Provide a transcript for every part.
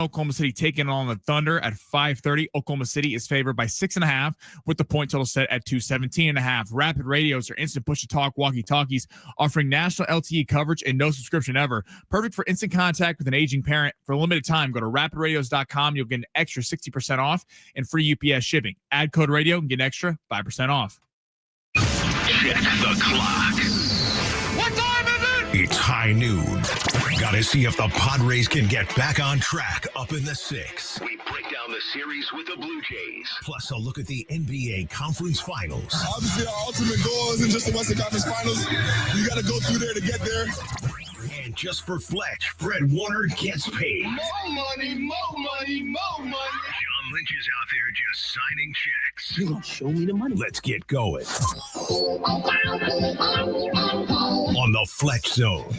Oklahoma City taking on the Thunder at 5:30. Oklahoma City is favored by 6.5 with the point total set at 217.5. Rapid Radios are instant push-to-talk walkie-talkies offering national LTE coverage and no subscription ever. Perfect for instant contact with an aging parent. For a limited time, go to rapidradios.com. You'll get an extra 60% off and free UPS shipping. Add code radio and get an extra 5% off. Check the clock. What time is it? It's high noon. Gotta see if the Padres can get back on track up in the 6. We break down the series with the Blue Jays. Plus a look at the NBA Conference Finals. Obviously, our ultimate goal isn't just the Western Conference Finals. You gotta go through there to get there. And just for Fletch, Fred Warner gets paid. More money, more money, more money. John Lynch is out there just signing checks. You gonna show me the money? Let's get going. On the Fletch Zone.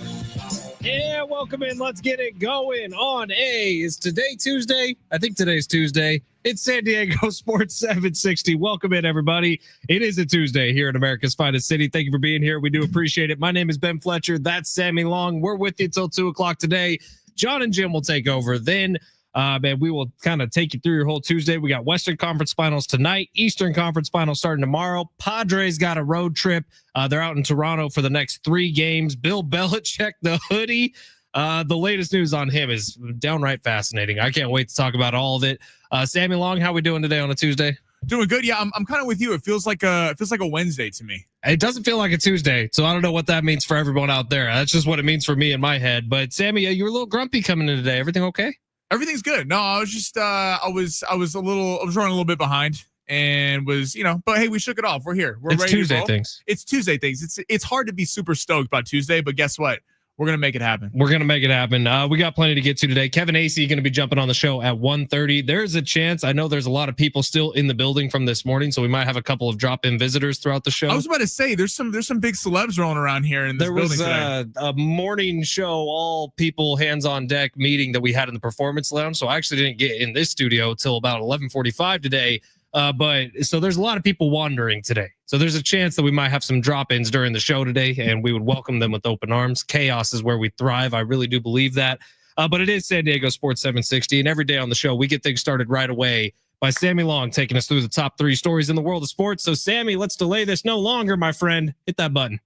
Yeah, welcome in. Let's get it going on is today Tuesday? I think today's Tuesday. It's San Diego Sports 760. Welcome in, everybody. It is a Tuesday here in America's finest city. Thank you for being here. We do appreciate it. My name is Ben Fletcher. That's Sammy Long. We're with you until 2 o'clock today. John and Jim will take over. Then and we will kind of take you through your whole Tuesday. We got Western Conference Finals tonight, Eastern Conference Finals starting tomorrow. Padres got a road trip. They're out in Toronto for the next 3 games. Bill Belichick, the hoodie. The latest news on him is downright fascinating. I can't wait to talk about all of it. Sammy Long, how we doing today on a Tuesday? Doing good. Yeah, I'm kind of with you. It feels like a Wednesday to me. It doesn't feel like a Tuesday, so I don't know what that means for everyone out there. That's just what it means for me in my head. But Sammy, you were a little grumpy coming in today. Everything okay? Everything's good. No, I was just I was running a little bit behind and was, but hey, we shook it off. We're here. We're ready Tuesday to go. things. It's Tuesday things. It's hard to be super stoked about Tuesday, but guess what? We're going to make it happen. We're going to make it happen. We got plenty to get to today. Kevin Acey going to be jumping on the show at 1:30. There's a chance. I know there's a lot of people still in the building from this morning, so we might have a couple of drop-in visitors throughout the show. I was about to say, there's some big celebs rolling around here in this building today. There was a morning show, all people hands on deck meeting that we had in the Performance Lounge, so I actually didn't get in this studio till about 11:45 today. But so there's a lot of people wandering today. So there's a chance that we might have some drop-ins during the show today, and we would welcome them with open arms. Chaos is where we thrive. I really do believe that. But it is San Diego Sports 760, and every day on the show, we get things started right away by Sammy Long taking us through the top 3 stories in the world of sports. So, Sammy, let's delay this no longer, my friend. Hit that button.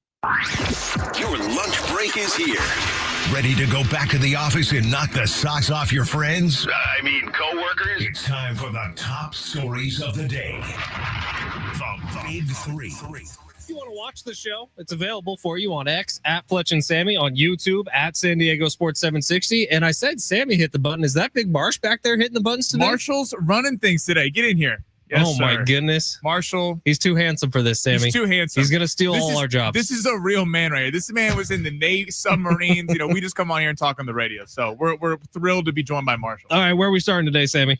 Your lunch break is here. Ready to go back to the office and knock the socks off your friends? Coworkers? It's time for the top stories of the day. The Big 3. If you want to watch the show, it's available for you on X, at Fletch and Sammy, on YouTube, at San Diego Sports 760. And I said Sammy hit the button. Is that Big Marsh back there hitting the buttons today? Marshall's running things today. Get in here. Yes, my goodness. Marshall. He's too handsome for this, Sammy. He's too handsome. He's going to steal all our jobs. This is a real man right here. This man was in the Navy, submarines. We just come on here and talk on the radio. So we're thrilled to be joined by Marshall. All right, where are we starting today, Sammy?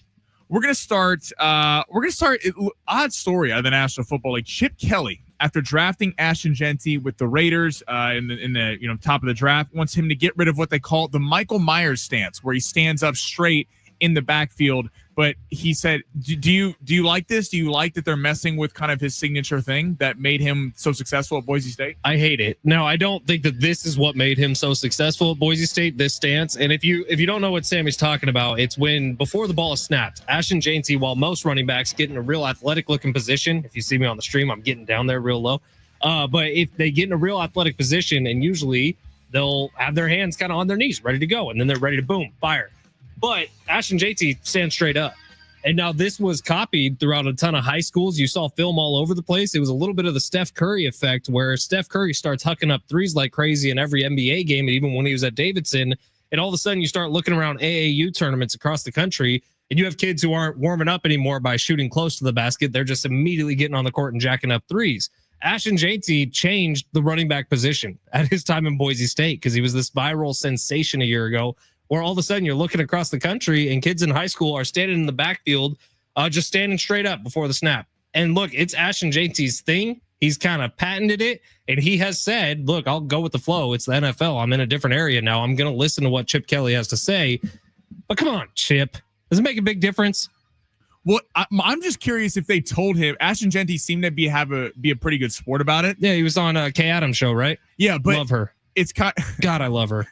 We're going to start odd story out of the National Football League. Chip Kelly, after drafting Ashton Genty with the Raiders in the top of the draft, wants him to get rid of what they call the Michael Myers stance, where he stands up straight in the backfield. But he said, do you like this? Do you like that they're messing with kind of his signature thing that made him so successful at Boise State? I hate it. No, I don't think that this is what made him so successful at Boise State, this stance. And if you don't know what Sammy's talking about, it's when before the ball is snapped, Ashton Genty, while most running backs get in a real athletic looking position, if you see me on the stream, I'm getting down there real low. But if they get in a real athletic position, and usually they'll have their hands kind of on their knees, ready to go. And then they're ready to boom, fire. But Ashton Genty stands straight up. And now this was copied throughout a ton of high schools. You saw film all over the place. It was a little bit of the Steph Curry effect, where Steph Curry starts hucking up threes like crazy in every NBA game, and even when he was at Davidson. And all of a sudden you start looking around AAU tournaments across the country, and you have kids who aren't warming up anymore by shooting close to the basket. They're just immediately getting on the court and jacking up threes. Ashton Genty changed the running back position at his time in Boise State because he was this viral sensation a year ago, where all of a sudden you're looking across the country and kids in high school are standing in the backfield, just standing straight up before the snap. And look, it's Ashton Genty's thing. He's kind of patented it, and he has said, look, I'll go with the flow. It's the NFL. I'm in a different area now. I'm going to listen to what Chip Kelly has to say. But come on, Chip. Does it make a big difference? Well, I'm just curious if they told him. Ashton Genty seemed to be a pretty good sport about it. Yeah, he was on Kay Adams' show, right? Yeah, but love her. It's God, I love her.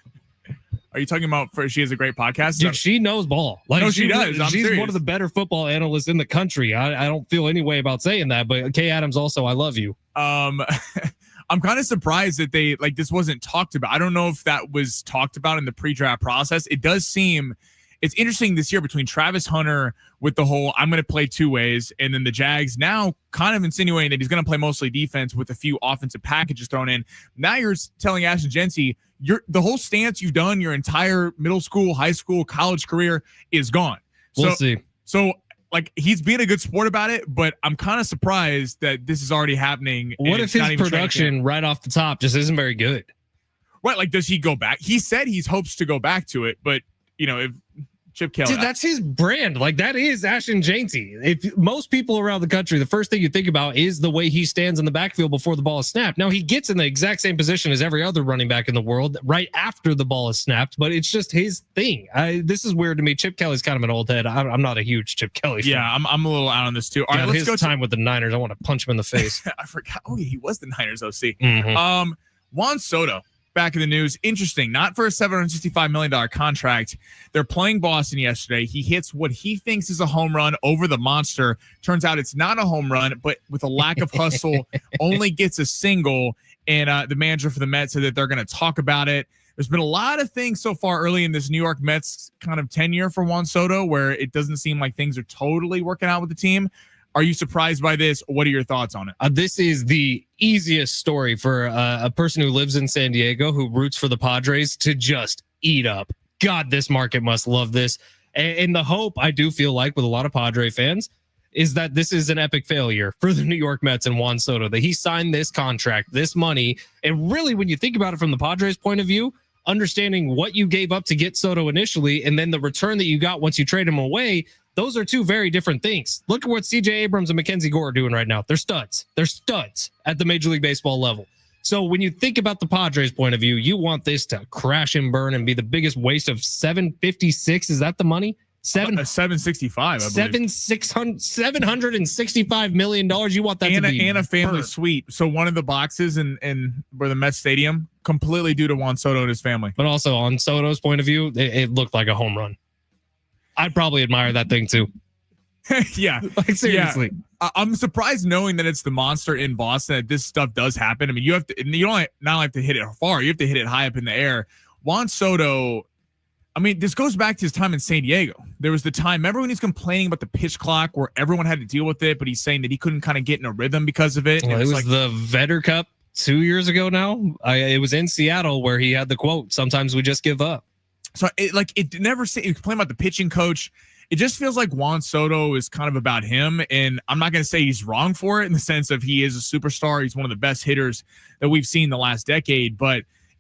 Are you talking about she has a great podcast? Dude, she knows ball. Like, no, she does. She's serious. one of the better football analysts in the country. I don't feel any way about saying that, but Kay Adams also, I love you. I'm kind of surprised that they this wasn't talked about. I don't know if that was talked about in the pre-draft process. It does seem it's interesting this year between Travis Hunter with the whole I'm going to play two ways, and then the Jags now kind of insinuating that he's going to play mostly defense with a few offensive packages thrown in. Now you're telling Ashton Jeanty the whole stance you've done your entire middle school, high school, college career is gone. We'll see. So he's being a good sport about it, but I'm kind of surprised that this is already happening. What if his production right off the top just isn't very good? Right. Does he go back? He said he hopes to go back to it, but if Chip Kelly. Dude, that's his brand. That is Ashton Jeanty. If most people around the country, the first thing you think about is the way he stands in the backfield before the ball is snapped. Now, he gets in the exact same position as every other running back in the world right after the ball is snapped, but it's just his thing. This is weird to me. Chip Kelly's kind of an old head. I'm not a huge Chip Kelly fan. Yeah, I'm a little out on this too. All right, let's go time with the Niners. I want to punch him in the face. I forgot. Oh, yeah, he was the Niners OC. Mm-hmm. Juan Soto. Back in the news. Interesting. Not for a $765 million contract. They're playing Boston yesterday. He hits what he thinks is a home run over the monster. Turns out it's not a home run, but with a lack of hustle, only gets a single. And the manager for the Mets said that they're going to talk about it. There's been a lot of things so far early in this New York Mets kind of tenure for Juan Soto where it doesn't seem like things are totally working out with the team. Are you surprised by this? What are your thoughts on it? This is the easiest story for a person who lives in San Diego who roots for the Padres to just eat up. God, this market must love this. And the hope, I do feel like, with a lot of Padre fans, is that this is an epic failure for the New York Mets and Juan Soto, that he signed this contract, this money. And really, when you think about it from the Padres' point of view, understanding what you gave up to get Soto initially and then the return that you got once you trade him away, those are two very different things. Look at what CJ Abrams and Mackenzie Gore are doing right now. They're studs. They're studs at the Major League Baseball level. So when you think about the Padres' point of view, you want this to crash and burn and be the biggest waste of $756. Is that the money? $765. I believe. $765 million. You want that to be and a family suite. So one of the boxes in where the Mets Stadium completely due to Juan Soto and his family. But also on Soto's point of view, it looked like a home run. I'd probably admire that thing too. Yeah. Seriously. Yeah. I'm surprised knowing that it's the monster in Boston that this stuff does happen. I mean, you don't not have to hit it far. You have to hit it high up in the air. Juan Soto, I mean, this goes back to his time in San Diego. There was the time, remember when he's complaining about the pitch clock where everyone had to deal with it, but he's saying that he couldn't kind of get in a rhythm because of it. Well, it was the Vetter Cup 2 years ago now. It was in Seattle where he had the quote, "Sometimes we just give up." So it never say you complain about the pitching coach. It just feels like Juan Soto is kind of about him. And I'm not going to say he's wrong for it in the sense of he is a superstar. He's one of the best hitters that we've seen the last decade.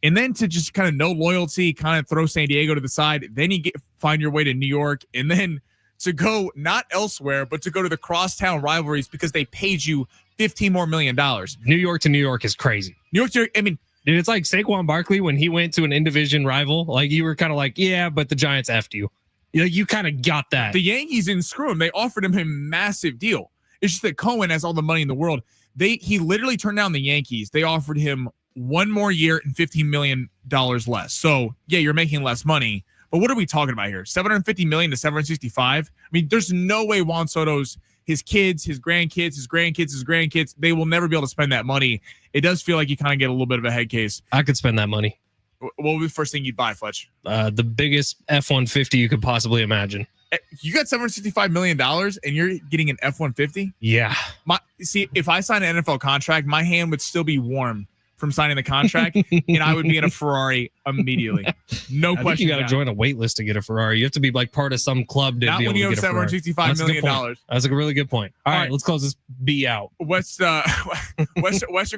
And then to just kind of no loyalty, kind of throw San Diego to the side. Then you find your way to New York. And then to go not elsewhere, but to go to the crosstown rivalries because they paid you $15 more million. New York to New York is crazy. New York to New York, I mean, dude, it's like Saquon Barkley when he went to an in-division rival. Like, you were kind of like, yeah, but the Giants effed you. You kind of got that. The Yankees didn't screw him. They offered him a massive deal. It's just that Cohen has all the money in the world. He literally turned down the Yankees. They offered him 1 more year and $15 million less. So, yeah, you're making less money. But what are we talking about here? $750 million to $765? I mean, there's no way Juan Soto's his kids, his grandkids, they will never be able to spend that money. It does feel like you kind of get a little bit of a head case. I could spend that money. What would be the first thing you'd buy, Fletch? The biggest F-150 you could possibly imagine. You got $765 million and you're getting an F-150? Yeah. See, if I sign an NFL contract, my hand would still be warm from signing the contract, and I would be in a Ferrari immediately. No question. I think you got to join a wait list to get a Ferrari. You have to be like part of some club to be able to get a Ferrari. Not when you have $765 million. That's a really good point. All right, let's close this B out. Western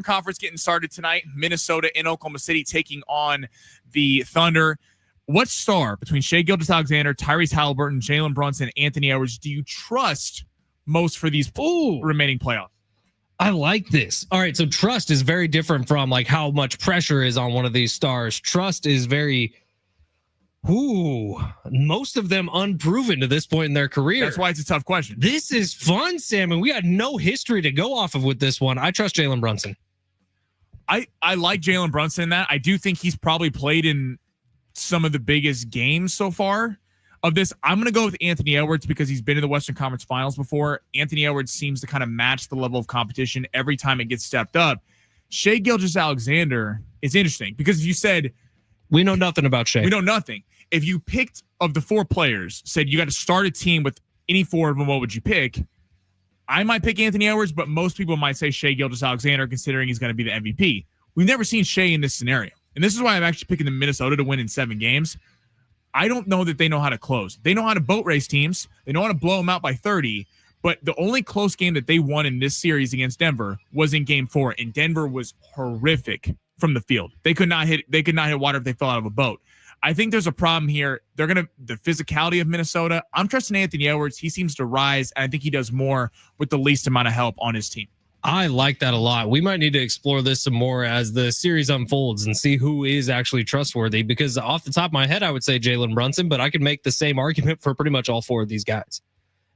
Conference getting started tonight. Minnesota in Oklahoma City taking on the Thunder. What star between Shai Gilgeous-Alexander, Tyrese Halliburton, Jalen Brunson, Anthony Edwards do you trust most for these remaining playoffs? I like this. All right, so trust is very different from like how much pressure is on one of these stars. Trust is very, most of them unproven to this point in their career. That's why it's a tough question. This is fun, Sam, and we got no history to go off of with this one. I trust Jalen Brunson. I like Jalen Brunson in that. I do think he's probably played in some of the biggest games so far of this. I'm going to go with Anthony Edwards because he's been in the Western Conference Finals before. Anthony Edwards seems to kind of match the level of competition every time it gets stepped up. Shai Gilgeous-Alexander is interesting because if you said we know nothing about Shai, we know nothing. If you picked of the 4 players, said you got to start a team with any 4 of them, what would you pick? I might pick Anthony Edwards, but most people might say Shai Gilgeous-Alexander, considering he's going to be the MVP. We've never seen Shai in this scenario. And this is why I'm actually picking the Minnesota to win in 7 games. I don't know that they know how to close. They know how to boat race teams. They know how to blow them out by 30. But the only close game that they won in this series against Denver was in game 4. And Denver was horrific from the field. They could not hit water if they fell out of a boat. I think there's a problem here. The physicality of Minnesota. I'm trusting Anthony Edwards. He seems to rise, and I think he does more with the least amount of help on his team. I like that a lot. We might need to explore this some more as the series unfolds and see who is actually trustworthy, because off the top of my head, I would say Jalen Brunson, but I could make the same argument for pretty much all 4 of these guys.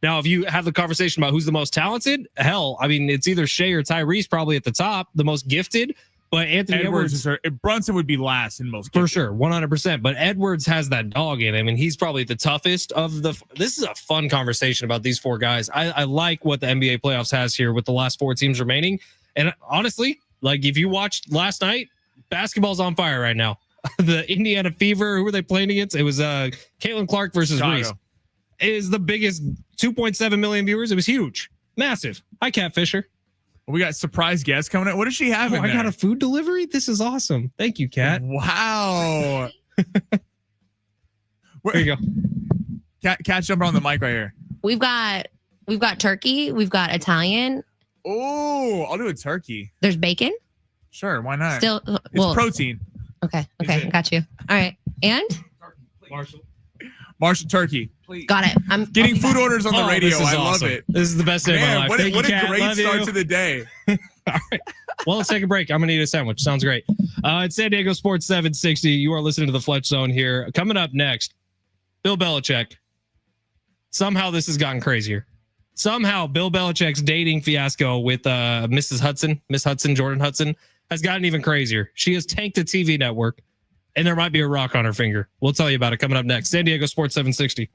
Now, if you have the conversation about who's the most talented, hell, I mean, it's either Shai or Tyrese probably at the top, the most gifted. But Anthony Edwards Brunson would be last in most cases. For sure, 100%. But Edwards has that dog in him, and he's probably the toughest of the. This is a fun conversation about these 4 guys. I like what the NBA playoffs has here with the last 4 teams remaining. And honestly, like if you watched last night, basketball's on fire right now. The Indiana Fever, who were they playing against? It was Caitlin Clark versus Saga. Reese. It is the biggest 2.7 million viewers. It was huge, massive. Hi, Cat Fisher. We got surprise guests coming in. What does she have in there? I got a food delivery. This is awesome. Thank you, Kat. Wow. There you go. Kat, jump on the mic right here. We've got turkey. We've got Italian. Oh, I'll do a turkey. There's bacon. Sure, why not? Still, it's protein. Okay, got you. All right, and Marshall turkey. Please. Got it. I'm getting food orders on the radio. I awesome. love it. This is the best day of my life. What a great Love start you. to the day. All right. Well, let's take a break. I'm going to eat a sandwich. Sounds great. It's San Diego Sports 760. You are listening to the Fletch Zone here. Coming up next, Bill Belichick. Somehow this has gotten crazier. Somehow Bill Belichick's dating fiasco with Miss Hudson, Jordan Hudson, has gotten even crazier. She has tanked the TV network, and there might be a rock on her finger. We'll tell you about it coming up next. San Diego Sports 760.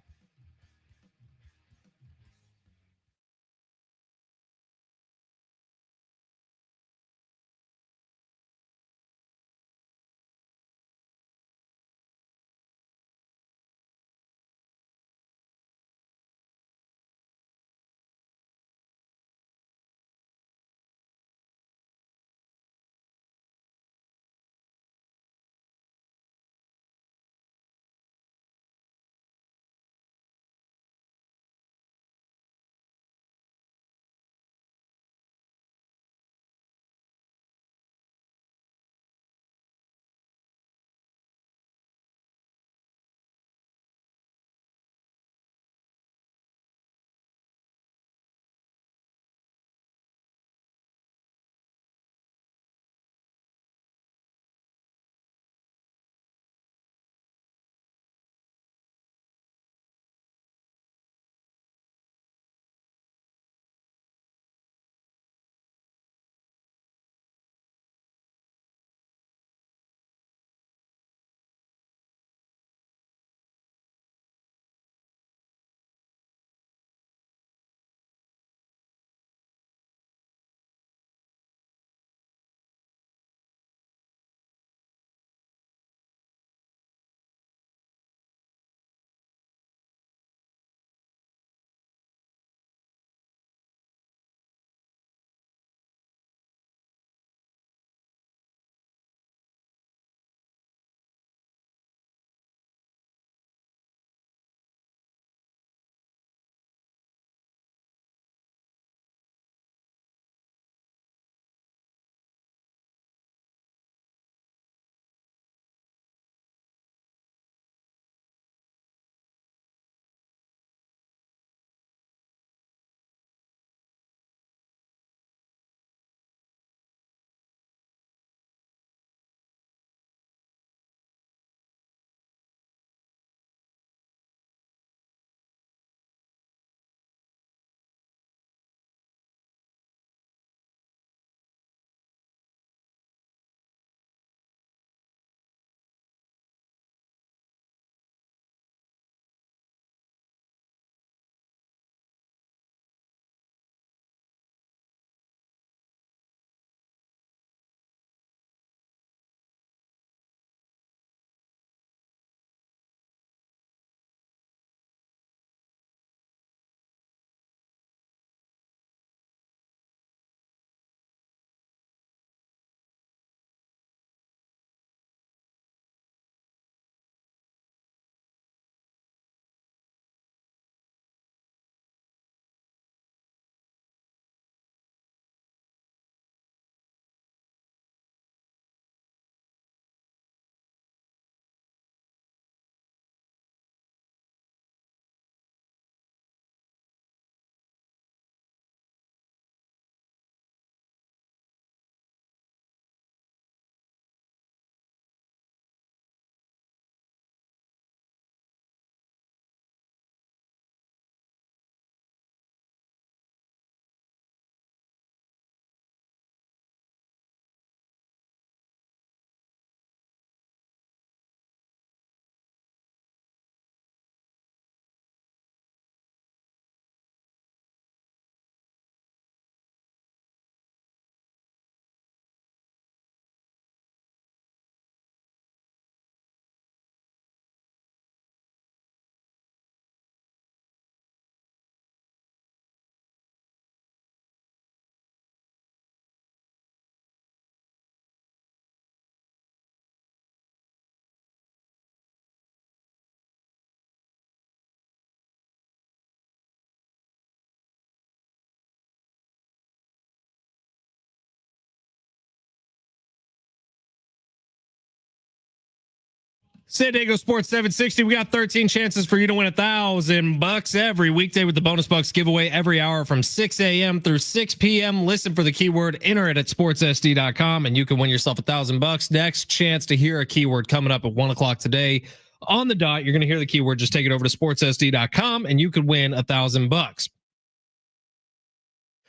San Diego Sports 760. We got 13 chances for you to win $1,000 every weekday with the Bonus Bucks giveaway every hour from 6 a.m. through 6 p.m. Listen for the keyword, enter it at sportsSD.com, and you can win yourself $1,000. Next chance to hear a keyword coming up at 1 o'clock today on the dot. You're going to hear the keyword. Just take it over to sportsSD.com, and you could win $1,000.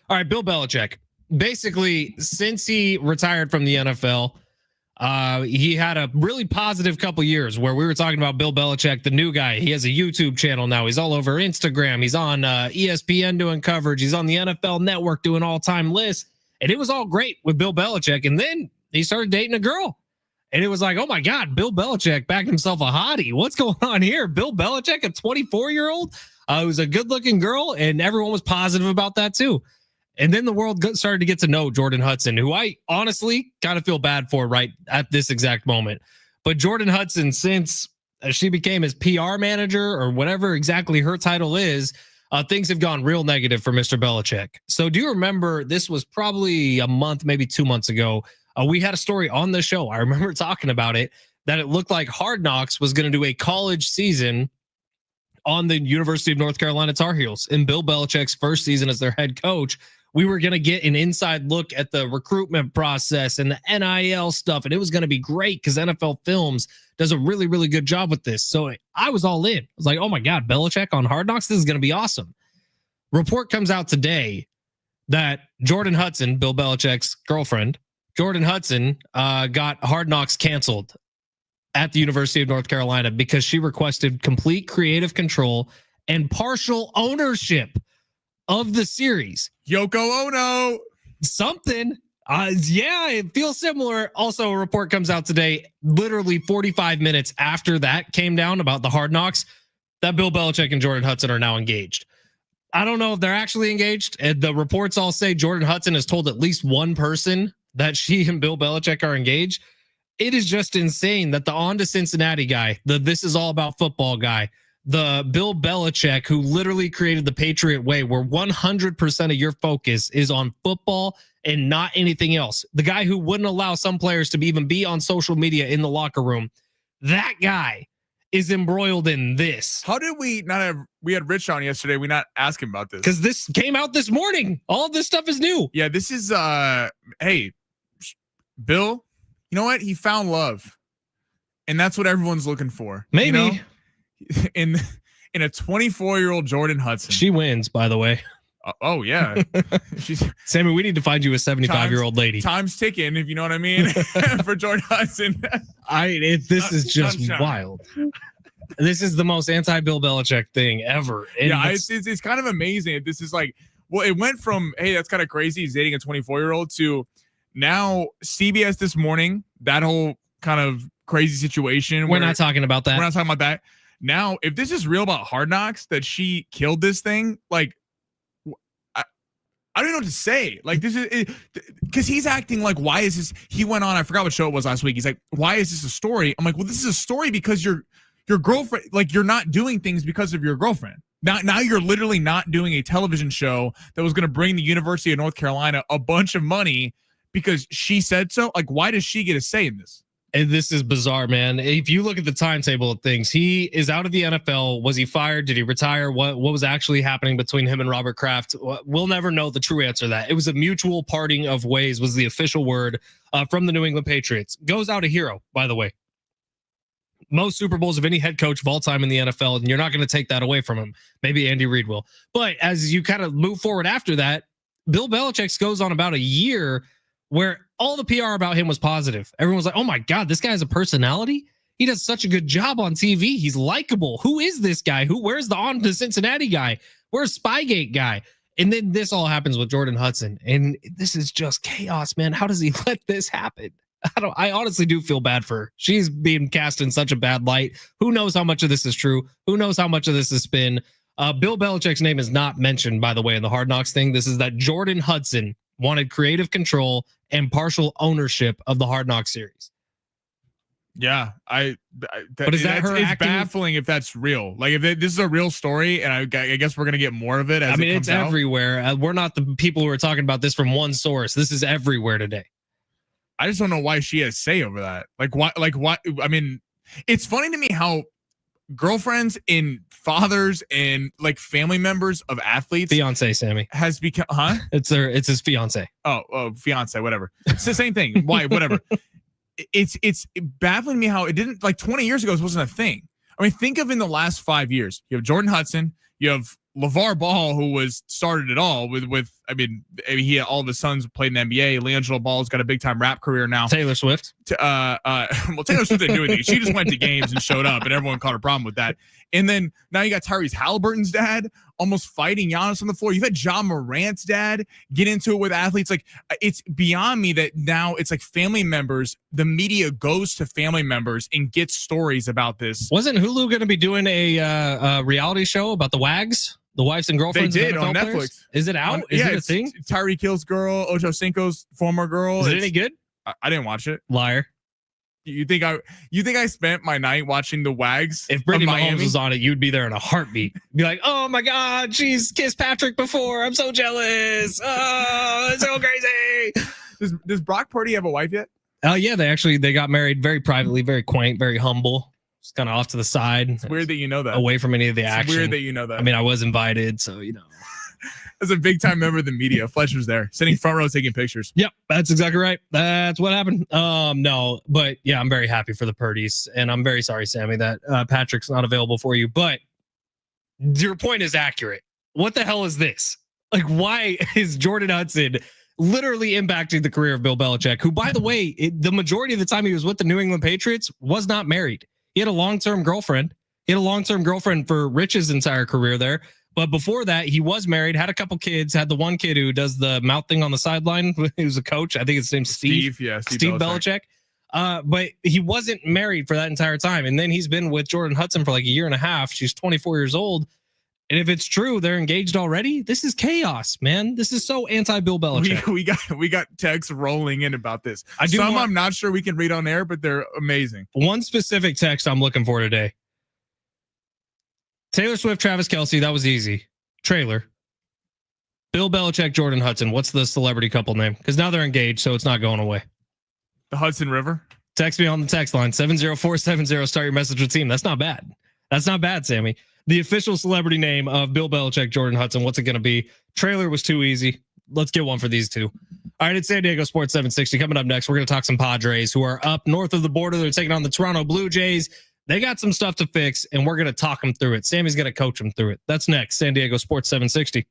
All right, Bill Belichick. Basically, since he retired from the NFL, he had a really positive couple years where we were talking about Bill Belichick, the new guy. He has a YouTube channel now. He's all over Instagram. He's on ESPN doing coverage. He's on the NFL Network doing all-time lists. And it was all great with Bill Belichick. And then he started dating a girl. And it was like, oh, my God, Bill Belichick backed himself a hottie. What's going on here? Bill Belichick, a 24-year-old, who's a good-looking girl, and everyone was positive about that, too. And then the world started to get to know Jordan Hudson, who I honestly kind of feel bad for right at this exact moment. But Jordan Hudson, since she became his PR manager or whatever exactly her title is, things have gone real negative for Mr. Belichick. So do you remember, this was probably a month, maybe 2 months ago, we had a story on the show. I remember talking about it, that it looked like Hard Knocks was going to do a college season on the University of North Carolina Tar Heels in Bill Belichick's first season as their head coach. We were going to get an inside look at the recruitment process and the NIL stuff, and it was going to be great because NFL Films does a really, really good job with this. So I was all in. I was like, oh my God, Belichick on Hard Knocks, this is going to be awesome. Report comes out today that Jordan Hudson, Bill Belichick's girlfriend, Jordan Hudson, got Hard Knocks canceled at the University of North Carolina because she requested complete creative control and partial ownership of the series. Yoko Ono. Something. Yeah, it feels similar. Also, a report comes out today, literally 45 minutes after that came down about the Hard Knocks, that Bill Belichick and Jordan Hudson are now engaged. I don't know if they're actually engaged. And the reports all say Jordan Hudson has told at least one person that she and Bill Belichick are engaged. It is just insane that the On to Cincinnati guy, the This Is All About Football guy, the Bill Belichick, who literally created the Patriot Way, where 100% of your focus is on football and not anything else. The guy who wouldn't allow some players to even be on social media in the locker room. That guy is embroiled in this. How did we not have, we had Rich on yesterday. We not ask him about this. Because this came out this morning. All of this stuff is new. Yeah, this is, hey, Bill, you know what? He found love. And that's what everyone's looking for. Maybe. You know? In a 24-year-old Jordan Hudson. She wins, by the way. Oh yeah. She's Sammy, we need to find you a 75-year-old lady. Time's ticking, if you know what I mean. For Jordan Hudson. This is just wild. This is the most anti-Bill Belichick thing ever. And yeah, it's kind of amazing. This is like, well, it went from, hey, that's kind of crazy, he's dating a 24-year-old, to now CBS this morning, that whole kind of crazy situation. We're not talking about that. We're not talking about that. Now, if this is real about Hard Knocks, that she killed this thing, like, I don't know what to say. Like, this is because he's acting like, why is this? He went on, I forgot what show it was last week. He's like, why is this a story? I'm like, well, this is a story because your girlfriend, like, you're not doing things because of your girlfriend. Now you're literally not doing a television show that was going to bring the University of North Carolina a bunch of money because she said so. Like, why does she get a say in this? And this is bizarre, man. If you look at the timetable of things, he is out of the NFL. Was he fired? Did he retire? What was actually happening between him and Robert Kraft? We'll never know the true answer to that. It was a mutual parting of ways was the official word from the New England Patriots. Goes out a hero, by the way. Most Super Bowls of any head coach of all time in the NFL, and you're not going to take that away from him. Maybe Andy Reid will. But as you kind of move forward after that, Bill Belichick goes on about a year where all the PR about him was positive. Everyone's like, oh my God, this guy has a personality. He does such a good job on TV. He's likable. Who is this guy? Where's the On to Cincinnati guy? Where's Spygate guy? And then this all happens with Jordan Hudson. And this is just chaos, man. How does he let this happen? I honestly do feel bad for her. She's being cast in such a bad light. Who knows how much of this is true? Who knows how much of this is spin? Bill Belichick's name is not mentioned, by the way, in the Hard Knocks thing. This is that Jordan Hudson wanted creative control and partial ownership of the Hard Knocks series. Yeah, but is that her it's acting? baffling if that's real. Like, if this is a real story, and I guess we're gonna get more of it. As It's everywhere. We're not the people who are talking about this from one source. This is everywhere today. I just don't know why she has say over that. Like, why? I mean, It's funny to me how girlfriends and fathers and like family members of athletes, Fiance, Sammy, has become, huh? It's his fiance. Oh, fiance, whatever. It's the same thing. Wife, whatever. It's baffling me how it didn't, like 20 years ago, this wasn't a thing. I mean, think of in the last 5 years, you have Jordan Hudson, you have LeVar Ball, who started it all with I mean, he had all of his sons played in the NBA. LiAngelo Ball's got a big time rap career now. Taylor Swift. Well, Taylor Swift didn't do anything. She just went to games and showed up, and everyone caught a problem with that. And then now you got Tyrese Halliburton's dad almost fighting Giannis on the floor. You've had John Morant's dad get into it with athletes. Like, it's beyond me that now it's like family members. The media goes to family members and gets stories about this. Wasn't Hulu going to be doing a reality show about the WAGs? The wives and girlfriends. They did of NFL on Netflix. Players? Is it out? Is it a thing? Tyreek Hill's girl, Ocho Cinco's former girl. Is it any good? I didn't watch it. Liar. You think I spent my night watching the WAGs? If Brittany Mahomes was on it, you'd be there in a heartbeat. Be like, oh my God, she's kissed Patrick before. I'm so jealous. Oh, it's so crazy. Does Brock Purdy have a wife yet? Yeah, they got married very privately, very quaint, very humble. Just kind of off to the side. It's weird that you know that. Away from any of the action. It's weird that you know that. I mean, I was invited, so you know. As a big time member of the media, Fletch was there, sitting front row taking pictures. Yep, that's exactly right. That's what happened. No, but yeah, I'm very happy for the Purdy's, and I'm very sorry, Sammy, that Patrick's not available for you. But your point is accurate. What the hell is this? Like, why is Jordan Hudson literally impacting the career of Bill Belichick, who, by the way, the majority of the time he was with the New England Patriots was not married. He had a long-term girlfriend. He had a long-term girlfriend for Rich's entire career there. But before that, he was married, had a couple kids, had the one kid who does the mouth thing on the sideline. He was a coach. I think his name's Steve. Steve Belichick. But he wasn't married for that entire time. And then he's been with Jordan Hudson for like a year and a half. She's 24 years old. And if it's true, they're engaged already. This is chaos, man. This is so anti-Bill Belichick. We got texts rolling in about this. I'm not sure we can read on air, but they're amazing. One specific text I'm looking for today. Taylor Swift, Travis Kelce, that was easy. Trailer. Bill Belichick, Jordan Hudson. What's the celebrity couple name? Because now they're engaged, so it's not going away. The Hudson River. Text me on the text line, 70470. Start your message with team. That's not bad. That's not bad, Sammy. The official celebrity name of Bill Belichick, Jordan Hudson. What's it going to be? Trailer was too easy. Let's get one for these two. All right, it's San Diego Sports 760. Coming up next, we're going to talk some Padres who are up north of the border. They're taking on the Toronto Blue Jays. They got some stuff to fix, and we're going to talk them through it. Sammy's going to coach them through it. That's next. San Diego Sports 760.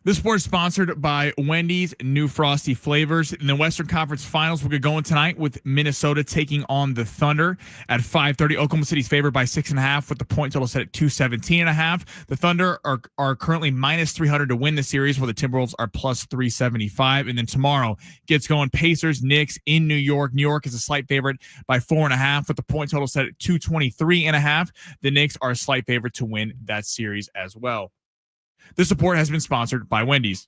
This sport is sponsored by Wendy's new frosty flavors. In the Western Conference Finals, we're going tonight with Minnesota taking on the Thunder at 5:30. Oklahoma City's favored by 6.5 with the point total set at 217.5. The Thunder are currently minus 300 to win the series, where the Timberwolves are plus 375. And then tomorrow gets going Pacers, Knicks in New York. New York is a slight favorite by 4.5 with the point total set at 223.5. The Knicks are a slight favorite to win that series as well. This support has been sponsored by Wendy's.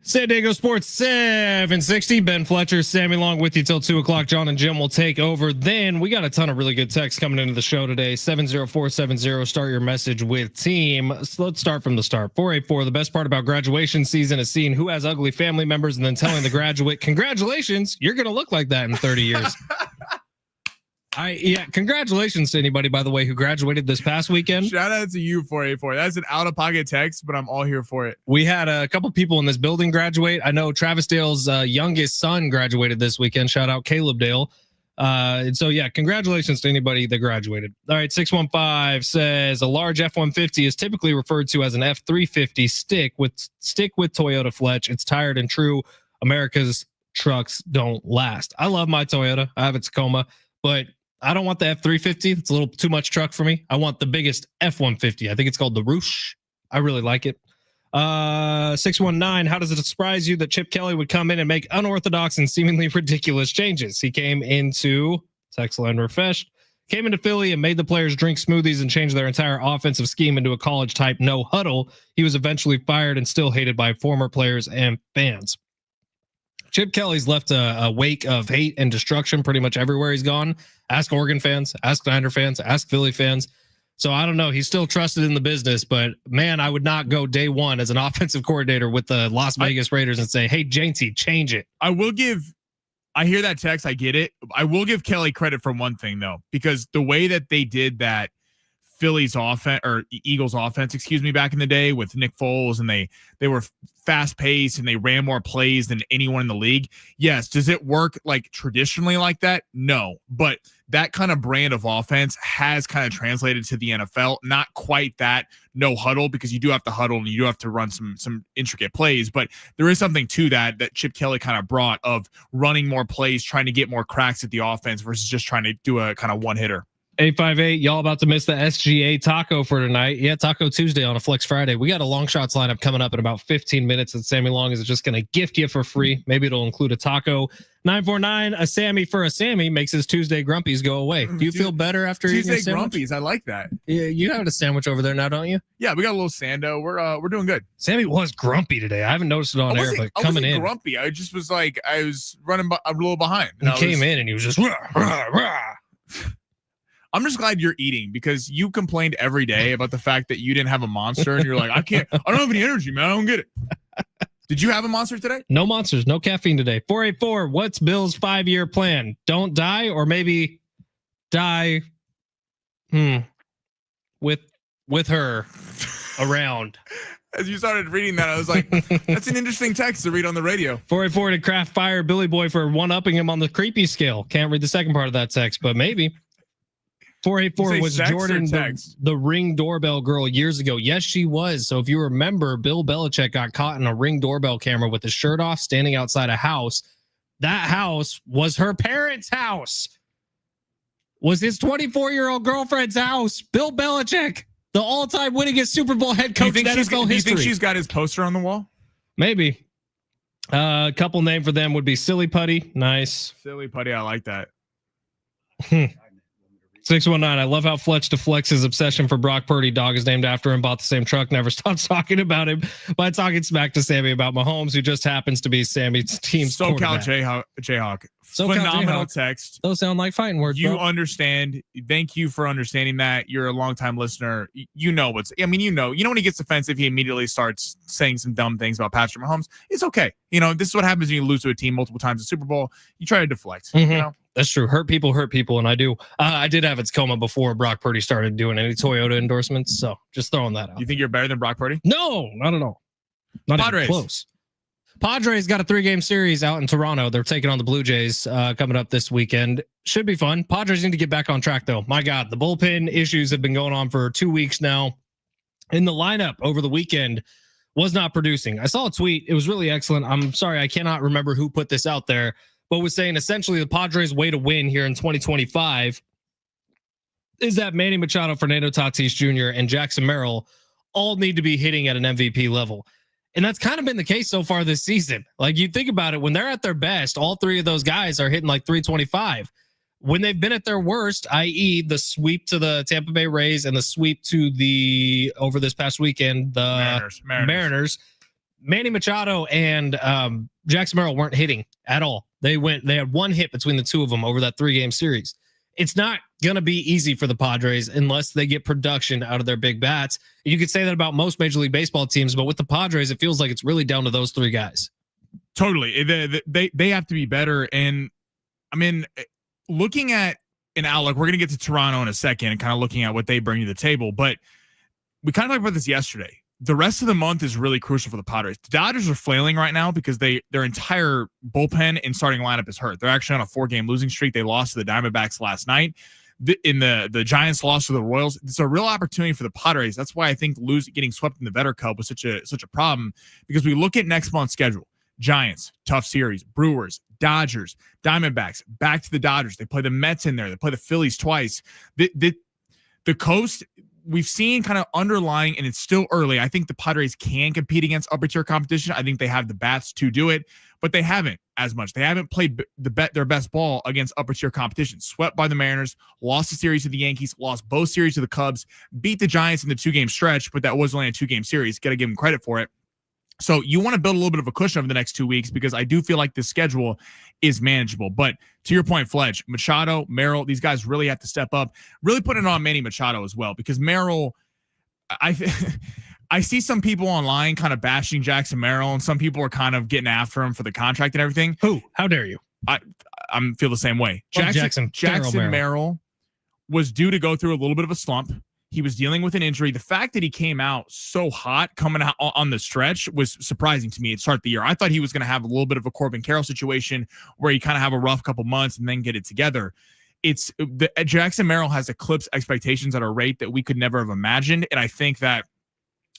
San Diego Sports 760. Ben Fletcher, Sammy Long with you till 2 o'clock. John and Jim will take over. Then we got a ton of really good texts coming into the show today. 70470. Start your message with team. So let's start from the start. 484. The best part about graduation season is seeing who has ugly family members and then telling the graduate, congratulations, you're going to look like that in 30 years. Congratulations to anybody, by the way, who graduated this past weekend. Shout out to you, 484. That's an out-of-pocket text, but I'm all here for it. We had a couple people in this building graduate. I know Travis Dale's youngest son graduated this weekend. Shout out Caleb Dale. And so, yeah, congratulations to anybody that graduated. All right, 615 says a large F-150 is typically referred to as an F-350 stick with Toyota Fletch. It's tired and true. America's trucks don't last. I love my Toyota. I have a Tacoma, but I don't want the F-350. It's a little too much truck for me. I want the biggest F-150. I think it's called the Roosh. I really like it. 619, how does it surprise you that Chip Kelly would come in and make unorthodox and seemingly ridiculous changes? He came into came into Philly and made the players drink smoothies and change their entire offensive scheme into a college-type no huddle. He was eventually fired and still hated by former players and fans. Chip Kelly's left a wake of hate and destruction pretty much everywhere he's gone. Ask Oregon fans, ask Niner fans, ask Philly fans. So I don't know. He's still trusted in the business, but man, I would not go day one as an offensive coordinator with the Las Vegas Raiders and say, hey, Janty, change it. I hear that text. I get it. I will give Kelly credit for one thing, though, because the way that they did that Phillies offense or Eagles offense, back in the day with Nick Foles, and they were fast paced and they ran more plays than anyone in the league. Yes. Does it work like traditionally like that? No, but that kind of brand of offense has kind of translated to the NFL. Not quite that no huddle, because you do have to huddle and you do have to run some intricate plays, but there is something to that Chip Kelly kind of brought of running more plays, trying to get more cracks at the offense versus just trying to do a kind of one hitter. 858, y'all about to miss the SGA taco for tonight. Yeah, Taco Tuesday on a Flex Friday. We got a long shots lineup coming up in about 15 minutes, and Sammy Long is just going to gift you for free. Maybe it'll include a taco. 949, a Sammy for a Sammy makes his Tuesday grumpies go away. Do you feel better after eating a sandwich? Tuesday grumpies, I like that. Yeah, you have a sandwich over there now, don't you? Yeah, we got a little Sando. We're doing good. Sammy was grumpy today. I haven't noticed it on air, but coming in grumpy. I just was like, I was running a little behind. He came in and he was just rah, rah, rah. I'm just glad you're eating, because you complained every day about the fact that you didn't have a Monster, and you're like, I don't have any energy, man. I don't get it. Did you have a Monster today? No Monsters, no caffeine today. 484, what's Bill's 5-year plan? Don't die, or maybe die with her around. As you started reading that, I was like, that's an interesting text to read on the radio. 484 to Craft Fire Billy Boy for one-upping him on the creepy scale. Can't read the second part of that text, but maybe. 484 was Jordan the Ring doorbell girl years ago. Yes, she was. So if you remember, Bill Belichick got caught in a Ring doorbell camera with his shirt off, standing outside a house. That house was her parents' house. Was his 24-year-old girlfriend's house. Bill Belichick, the all-time winningest Super Bowl head coach in NFL history. Do you think she's got his poster on the wall? Maybe. A couple name for them would be Silly Putty. Nice. Silly Putty. I like that. 619, I love how Fletch deflects his obsession for Brock Purdy. Dog is named after him, bought the same truck, never stops talking about him by talking smack to Sammy about Mahomes, who just happens to be Sammy's team's quarterback. Jayhawk. Phenomenal text. Those sound like fighting words. You understand. Thank you for understanding that. You're a longtime listener. You know when he gets offensive, he immediately starts saying some dumb things about Patrick Mahomes. It's okay. This is what happens when you lose to a team multiple times in the Super Bowl. You try to deflect. Mm-hmm. That's true. Hurt people, and I do. I did have its coma before Brock Purdy started doing any Toyota endorsements, so just throwing that out. You think you're better than Brock Purdy? No, not at all. Not even close. Padres got a 3-game series out in Toronto. They're taking on the Blue Jays coming up this weekend. Should be fun. Padres need to get back on track, though. My God, the bullpen issues have been going on for 2 weeks now. And the lineup over the weekend was not producing. I saw a tweet. It was really excellent. I'm sorry, I cannot remember who put this out there, but was saying essentially the Padres' way to win here in 2025 is that Manny Machado, Fernando Tatis Jr., and Jackson Merrill all need to be hitting at an MVP level. And that's kind of been the case so far this season. Like, you think about it, when they're at their best, all three of those guys are hitting like 325. When they've been at their worst, i.e. the sweep to the Tampa Bay Rays and the sweep to the, over this past weekend, the Mariners, Manny Machado and Jackson Merrill weren't hitting at all. They had one hit between the two of them over that 3-game series. It's not going to be easy for the Padres unless they get production out of their big bats. You could say that about most Major League Baseball teams, but with the Padres, it feels like it's really down to those three guys. Totally. They have to be better. And I mean, looking at an outlook, we're going to get to Toronto in a second and kind of looking at what they bring to the table. But we kind of talked about this yesterday. The rest of the month is really crucial for the Padres. The Dodgers are flailing right now because their entire bullpen and starting lineup is hurt. They're actually on a 4-game losing streak. They lost to the Diamondbacks last night. The Giants lost to the Royals. It's a real opportunity for the Padres. That's why I think getting swept in the Vetter Cup was such a problem, because we look at next month's schedule. Giants, tough series. Brewers, Dodgers, Diamondbacks, back to the Dodgers. They play the Mets in there. They play the Phillies twice. The coast, we've seen kind of underlying, and it's still early. I think the Padres can compete against upper tier competition. I think they have the bats to do it, but they haven't as much. They haven't played their best ball against upper tier competition. Swept by the Mariners, lost the series to the Yankees, lost both series to the Cubs, beat the Giants in the 2-game stretch, but that was only a 2-game series. Got to give them credit for it. So you want to build a little bit of a cushion over the next 2 weeks, because I do feel like the schedule is manageable. But to your point, Fletch, Machado, Merrill, these guys really have to step up. Really put it on Manny Machado as well, because Merrill, I see some people online kind of bashing Jackson Merrill, and some people are kind of getting after him for the contract and everything. Who? How dare you? I feel the same way. Jackson Merrill was due to go through a little bit of a slump. He was dealing with an injury. The fact that he came out so hot coming out on the stretch was surprising to me at start the year. I thought he was going to have a little bit of a Corbin Carroll situation where he kind of have a rough couple months and then get it together. Jackson Merrill has eclipsed expectations at a rate that we could never have imagined. And I think that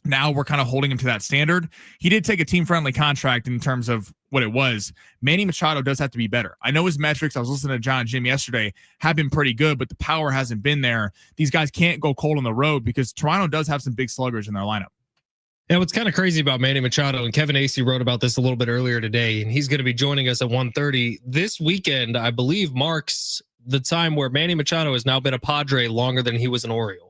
now we're kind of holding him to that standard. He did take a team-friendly contract in terms of what it was. Manny Machado does have to be better. I know his metrics, I was listening to John and Jim yesterday, have been pretty good, but the power hasn't been there. These guys can't go cold on the road because Toronto does have some big sluggers in their lineup. Yeah, what's kind of crazy about Manny Machado, and Kevin Acey wrote about this a little bit earlier today, and he's going to be joining us at 1:30. This weekend, I believe, marks the time where Manny Machado has now been a Padre longer than he was an Oriole.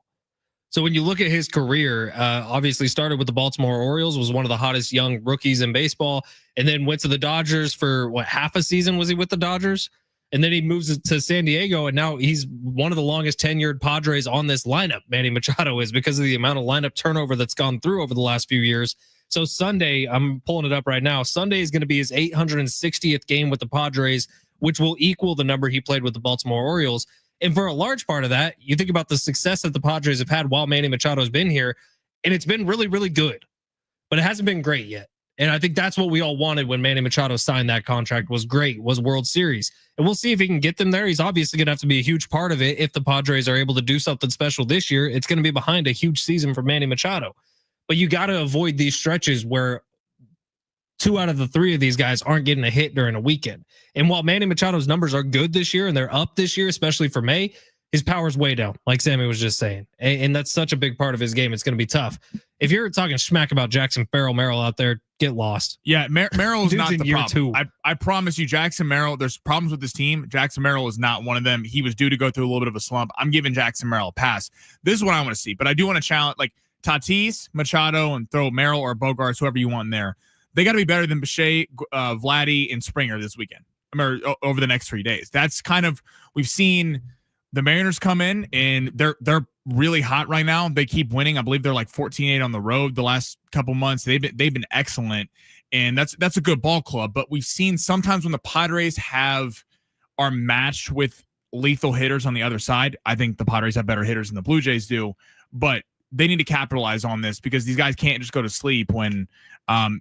So when you look at his career, obviously started with the Baltimore Orioles, was one of the hottest young rookies in baseball, and then went to the Dodgers for half a season was he with the Dodgers? And then he moves to San Diego, and now he's one of the longest tenured Padres on this lineup, Manny Machado is, because of the amount of lineup turnover that's gone through over the last few years. So Sunday, I'm pulling it up right now, Sunday is going to be his 860th game with the Padres, which will equal the number he played with the Baltimore Orioles. And for a large part of that, you think about the success that the Padres have had while Manny Machado has been here, and it's been really, really good, but it hasn't been great yet. And I think that's what we all wanted when Manny Machado signed that contract, was great, was World Series. And we'll see if he can get them there. He's obviously going to have to be a huge part of it. If the Padres are able to do something special this year, it's going to be behind a huge season for Manny Machado. But you got to avoid these stretches where 2 out of the 3 of these guys aren't getting a hit during a weekend. And while Manny Machado's numbers are good this year and they're up this year, especially for May, his power's way down, like Sammy was just saying. And that's such a big part of his game. It's going to be tough. If you're talking smack about Jackson Merrill out there, get lost. Yeah, Merrill is not the year problem. 2. I promise you, Jackson Merrill, there's problems with this team. Jackson Merrill is not one of them. He was due to go through a little bit of a slump. I'm giving Jackson Merrill a pass. This is what I want to see. But I do want to challenge, like, Tatis, Machado, and throw Merrill or Bogarts, whoever you want in there. They got to be better than Bichette, Vladdy, and Springer this weekend, or over the next 3 days. That's kind of, we've seen the Mariners come in and they're really hot right now. They keep winning. I believe they're like 14-8 on the road the last couple months. They've been excellent, and that's a good ball club. But we've seen sometimes when the Padres are matched with lethal hitters on the other side. I think the Padres have better hitters than the Blue Jays do, but they need to capitalize on this because these guys can't just go to sleep when,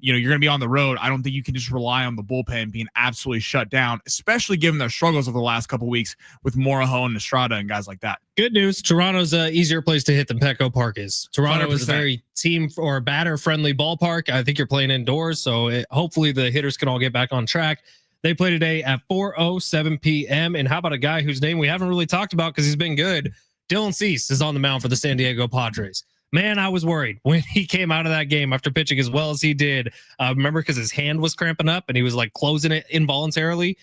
you're going to be on the road. I don't think you can just rely on the bullpen being absolutely shut down, especially given their struggles over the last couple of weeks with Moraho and Estrada and guys like that. Good news. Toronto's an easier place to hit than Petco Park is. Toronto 100%. is a very team or batter friendly ballpark. I think you're playing indoors. So hopefully the hitters can all get back on track. They play today at 4:07 p.m. And how about a guy whose name we haven't really talked about because he's been good? Dylan Cease is on the mound for the San Diego Padres. Man, I was worried when he came out of that game after pitching as well as he did. Remember, because his hand was cramping up and he was like closing it involuntarily.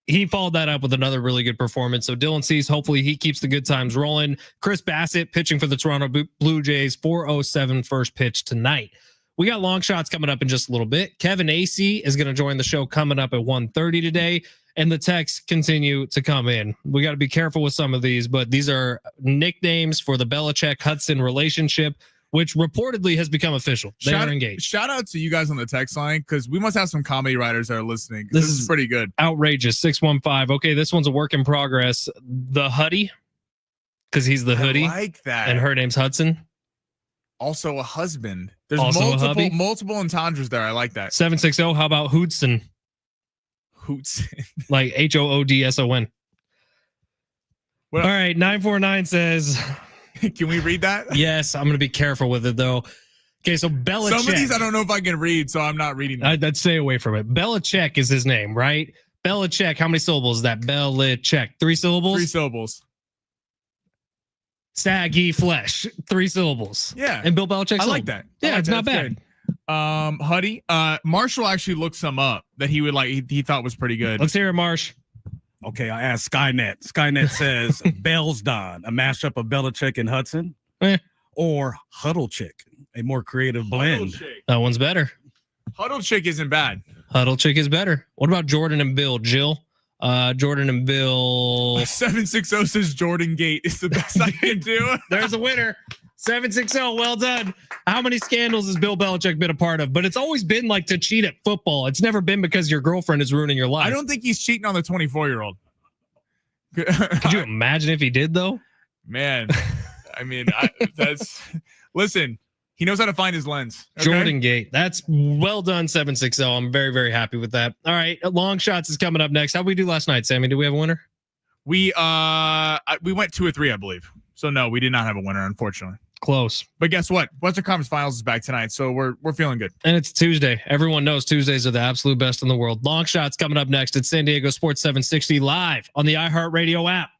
He followed that up with another really good performance. So Dylan Cease, hopefully he keeps the good times rolling. Chris Bassett pitching for the Toronto Blue Jays, 4:07 first pitch tonight. We got long shots coming up in just a little bit. Kevin Acey is going to join the show coming up at 1:30 today. And the texts continue to come in. We got to be careful with some of these, but these are nicknames for the Belichick-Hudson relationship, which reportedly has become official. They are engaged. Shout out to you guys on the text line because we must have some comedy writers that are listening. This is pretty good. Outrageous. 615. Okay, this one's a work in progress. The Huddy, because he's the hoodie. I like that. And her name's Hudson. Also a husband. There's Also multiple entendres there. I like that. 760. How about Hoodson? Hoots. Like HOODSON. Well, all right. 949 says. Can we read that? Yes. I'm going to be careful with it, though. Okay. So Belichick. Some of these I don't know if I can read, so I'm not reading them. I'd stay away from it. Belichick is his name, right? Belichick. How many syllables is that? Belichick. 3 syllables? 3 syllables. Saggy flesh. 3 syllables. Yeah. And Bill Belichick. I like that. Yeah, it's not bad. Good. Huddy, Marshall actually looked some up that he would like. He thought was pretty good. Let's hear it, Marsh. Okay, I asked Skynet. Skynet says Bell's Don, a mashup of Belichick and Hudson, or Huddle Chick, a more creative blend. That one's better. Huddle Chick isn't bad. Huddle Chick is better. What about Jordan and Bill? Jill? Jordan and Bill. 760 says Jordan Gate is the best I can do. There's a winner. 760. Well done. How many scandals has Bill Belichick been a part of? But it's always been like to cheat at football. It's never been because your girlfriend is ruining your life. I don't think he's cheating on the 24-year-old. Could you imagine if he did, though? Man, I mean, listen, he knows how to find his lens. Okay? Jordan Gate. That's well done, 760. I'm very, very happy with that. All right. Long shots is coming up next. How'd we do last night, Sammy? Did we have a winner? We went 2 or 3, I believe. So no, we did not have a winner, unfortunately. Close. But guess what? Western Conference Finals is back tonight, so we're feeling good. And it's Tuesday. Everyone knows Tuesdays are the absolute best in the world. Long shots coming up next. It's San Diego Sports 760 live on the iHeartRadio app.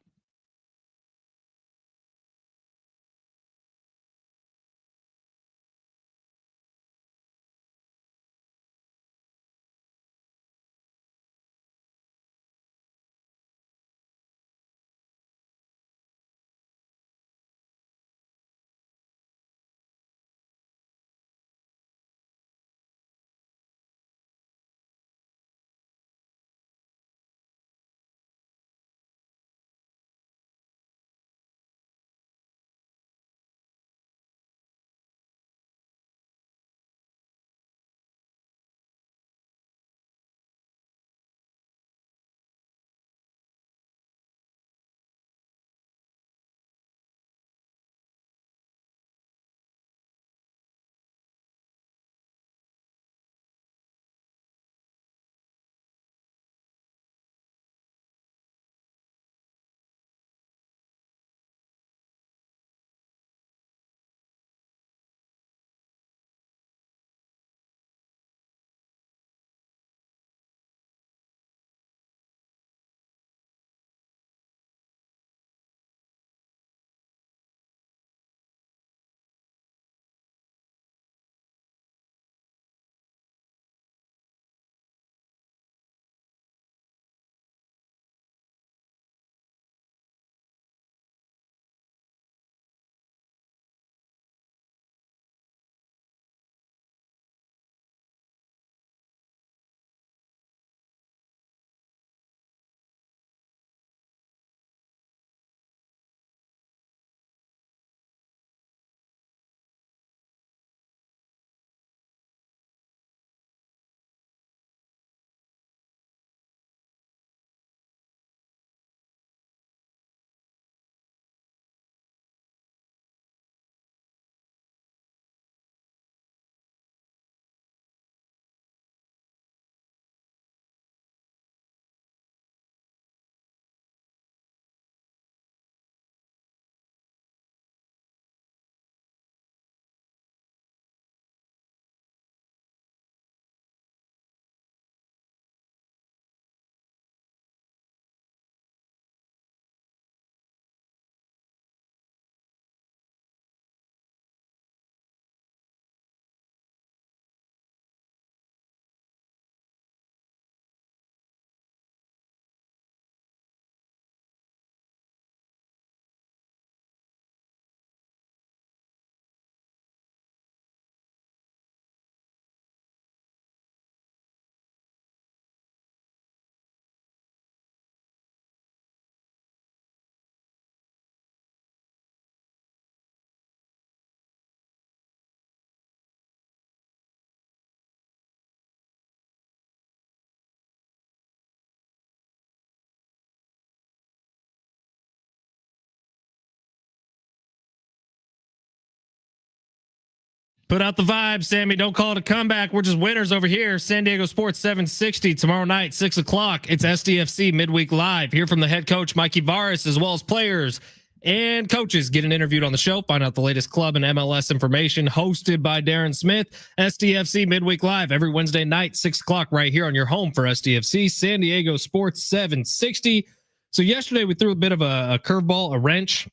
Put out the vibe, Sammy. Don't call it a comeback. We're just winners over here. San Diego Sports 760 tomorrow night, 6 o'clock. It's SDFC Midweek Live. Hear from the head coach, Mikey Varis, as well as players and coaches getting interviewed on the show. Find out the latest club and MLS information. Hosted by Darren Smith. SDFC Midweek Live every Wednesday night, 6 o'clock, right here on your home for SDFC, San Diego Sports 760. So yesterday we threw a bit of a curveball, a wrench